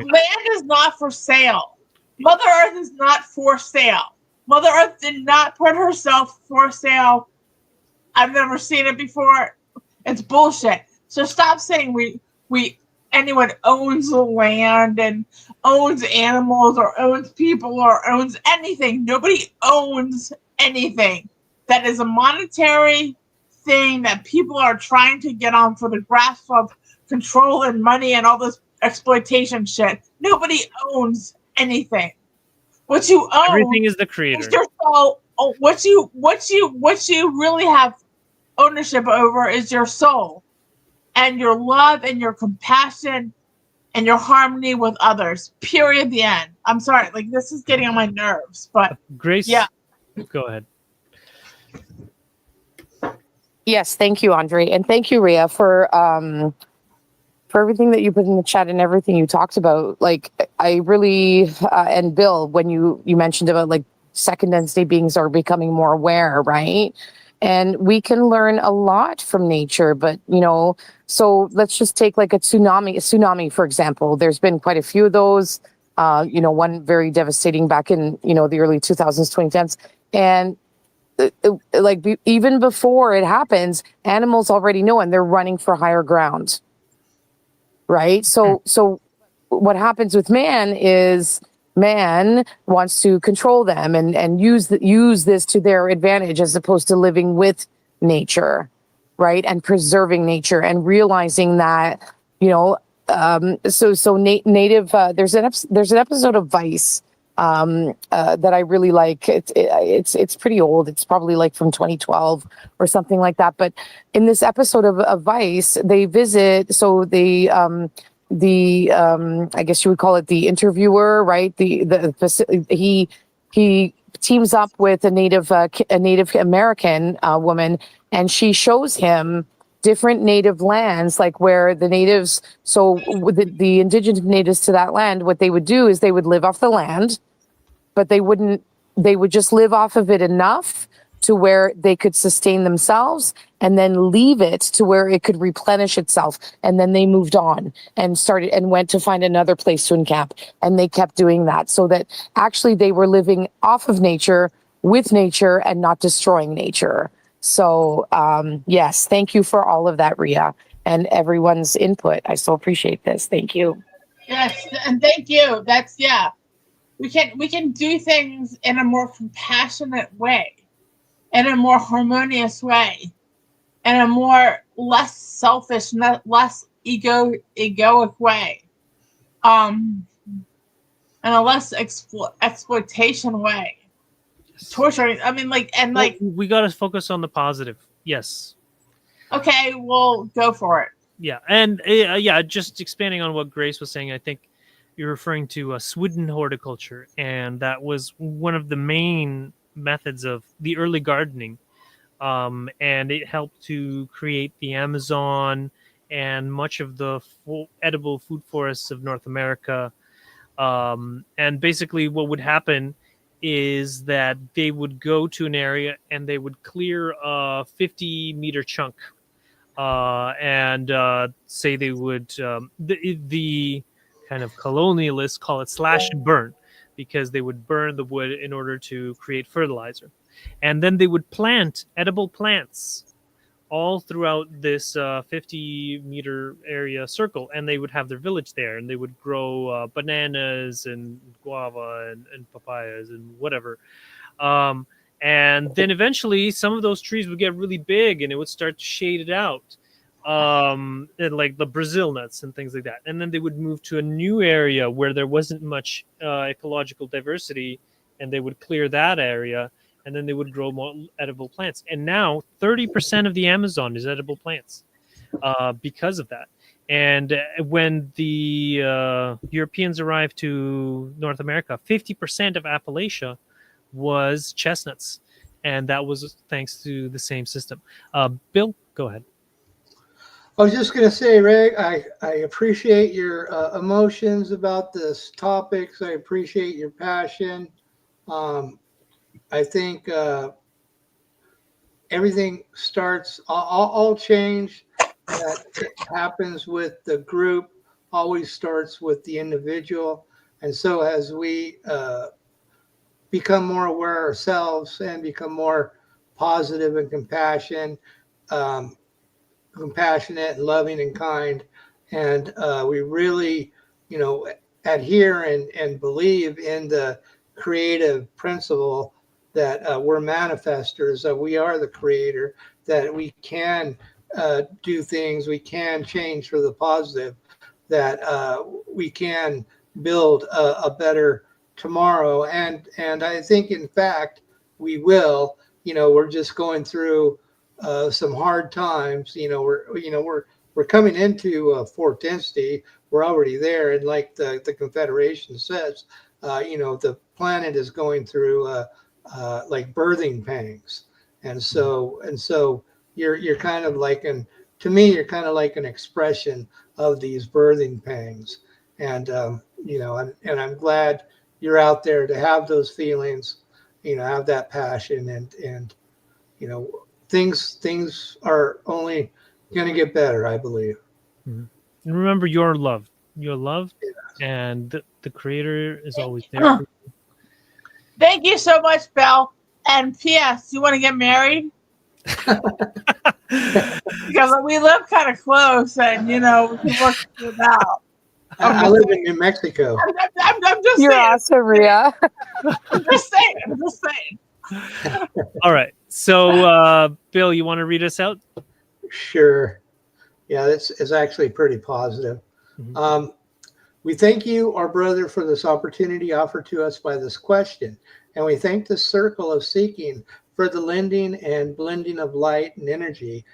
is not for sale. Mother Earth is not for sale. Mother Earth did not put herself for sale. I've never seen it before. It's bullshit. So stop saying anyone owns the land and owns animals or owns people or owns anything. Nobody owns anything. That is a monetary thing that people are trying to get on for the grasp of control and money and all this exploitation shit. Nobody owns anything. What you own Everything is the creator. is your soul. What you really have ownership over is your soul and your love and your compassion and your harmony with others. Period. The end. I'm sorry. Like, this is getting on my nerves, but Grace, yeah. Go ahead. Yes, thank you, Andrii, and thank you, Ria, for everything that you put in the chat and everything you talked about. Like, I really and Bill, when you mentioned about like second density beings are becoming more aware, right? And we can learn a lot from nature, but so let's just take like a tsunami, for example. There's been quite a few of those. One very devastating back in the early 2000s, 2010s, and even before it happens, animals already know and they're running for higher ground, right? So what happens with man is man wants to control them and use this to their advantage, as opposed to living with nature, right? And preserving nature and realizing that native. There's an episode of Vice that I really like. It's pretty old. It's probably like from 2012 or something like that. But in this episode of Vice, they visit. So I guess you would call it the interviewer, right? He teams up with a Native American woman, and she shows him different native lands, like where the natives, with the indigenous natives to that land, what they would do is they would live off the land, but they would just live off of it enough to where they could sustain themselves, and then leave it to where it could replenish itself. And then they moved on and went to find another place to encamp. And they kept doing that, so that actually they were living off of nature, with nature, and not destroying nature. So yes, thank you for all of that, Ria, and everyone's input. I so appreciate this. Thank you. Yes, and thank you. That's we can do things in a more compassionate way, in a more harmonious way, in a more less selfish, less egoic way, in a less exploitation way, torturing. I mean, we got to focus on the positive. Yes. Okay, we'll go for it. Yeah, and just expanding on what Grace was saying, I think you're referring to Sweden horticulture, and that was one of the main methods of the early gardening, and it helped to create the Amazon and much of the edible food forests of North America. And basically, what would happen is that they would go to an area and they would clear a 50-meter chunk, and say they would, the kind of colonialists call it slash and burn, because they would burn the wood in order to create fertilizer. And then they would plant edible plants all throughout this 50-meter area circle, and they would have their village there, and they would grow bananas and guava and papayas and whatever. And then eventually some of those trees would get really big and it would start to shade it out, and like the Brazil nuts and things like that. And then they would move to a new area where there wasn't much ecological diversity, and they would clear that area, and then they would grow more edible plants. And now 30% of the Amazon is edible plants, because of that. And when the Europeans arrived to North America, 50% of Appalachia was chestnuts, and that was thanks to the same system. Bill, go ahead. I was just going to say, Ray, I appreciate your emotions about this topics. I appreciate your passion. I think everything starts, all change that happens with the group always starts with the individual. And so as we become more aware ourselves and become more positive and compassionate and loving and kind, and we really, adhere and believe in the creative principle that we're manifestors, that we are the creator, that we can do things, we can change for the positive, that we can build a better tomorrow. And I think, in fact, we will. We're just going through some hard times. We're coming into fourth density. We're already there, and like the Confederation says, the planet is going through like birthing pangs, and so you're kind of like to me, you're kind of like an expression of these birthing pangs, and and I'm glad you're out there to have those feelings, have that passion, and things are only going to get better, I believe. Mm-hmm. And remember, you're loved. You're loved, and the Creator is always there for you. Thank you so much, Bill. And P.S., you want to get married? Because we live kind of close, and we can work it out. I live in New Mexico. I'm just You're saying. awesome, Ria. I'm just saying. All right. So, Bill, you want to read us out? Sure. Yeah, it's actually pretty positive. Mm-hmm. We thank you, our brother, for this opportunity offered to us by this question. And we thank the circle of seeking for the lending and blending of light and energy,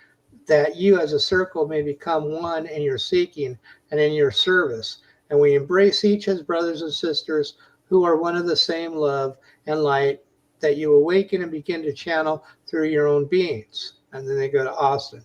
that you as a circle may become one in your seeking and in your service. And we embrace each as brothers and sisters who are one of the same love and light that you awaken and begin to channel through your own beings. And then they go to Austin.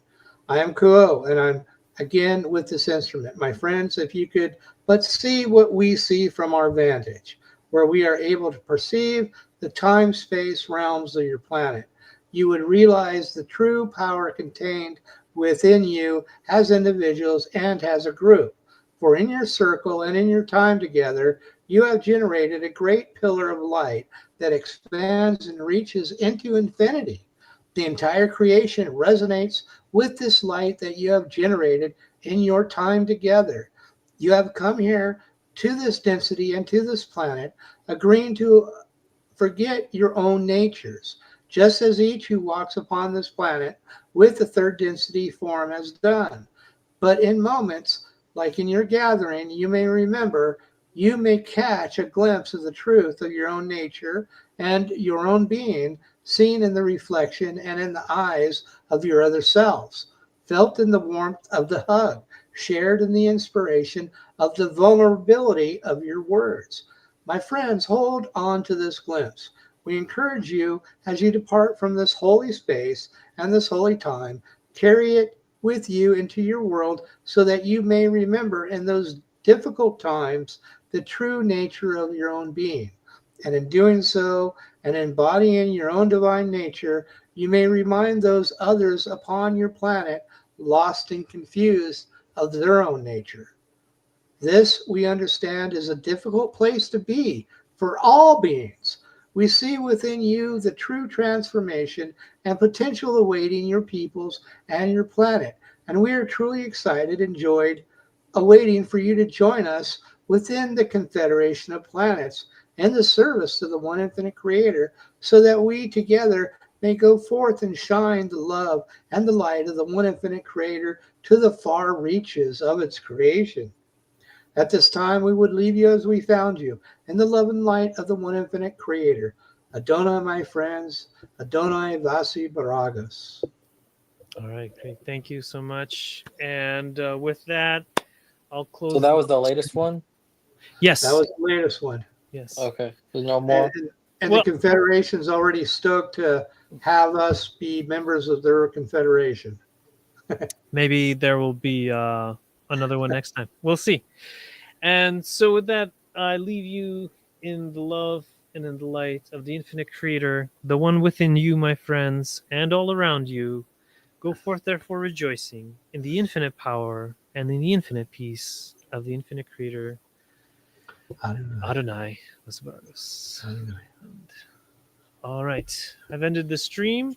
I am Kuo, and I'm again with this instrument. My friends, if you could but see what we see from our vantage, where we are able to perceive the time-space realms of your planet, you would realize the true power contained within you as individuals and as a group. For in your circle and in your time together, you have generated a great pillar of light that expands and reaches into infinity. The entire creation resonates with this light that you have generated in your time together. You have come here to this density and to this planet, agreeing to forget your own natures, just as each who walks upon this planet with the third density form has done. But in moments, like in your gathering, you may remember, you may catch a glimpse of the truth of your own nature and your own being, seen in the reflection and in the eyes of your other selves, felt in the warmth of the hug, shared in the inspiration of the vulnerability of your words. My friends, hold on to this glimpse. We encourage you as you depart from this holy space and this holy time, carry it with you into your world so that you may remember in those difficult times the true nature of your own being. And in doing so, and embodying your own divine nature, you may remind those others upon your planet, lost and confused, of their own nature. This, we understand, is a difficult place to be for all beings. We see within you the true transformation and potential awaiting your peoples and your planet. And we are truly excited and joyed, awaiting for you to join us within the Confederation of Planets in the service to the one infinite Creator, so that we together may go forth and shine the love and the light of the one infinite Creator to the far reaches of its creation. At this time, we would leave you as we found you, in the love and light of the one infinite Creator. Adonai, my friends, Adonai Vasi Baragos. All right, great. Thank you so much. And with that, I'll close. So that was the latest one? Yes. That was the latest one. Yes. Okay. There's no more? And Well- the Confederation's already stoked to have us be members of their confederation. Maybe there will be another one next time. We'll see. And so with that, I leave you in the love and in the light of the infinite Creator, the one within you, my friends, and all around you. Go forth, therefore, rejoicing in the infinite power and in the infinite peace of the infinite Creator, Adonai Vosvargos. All right, I've ended the stream.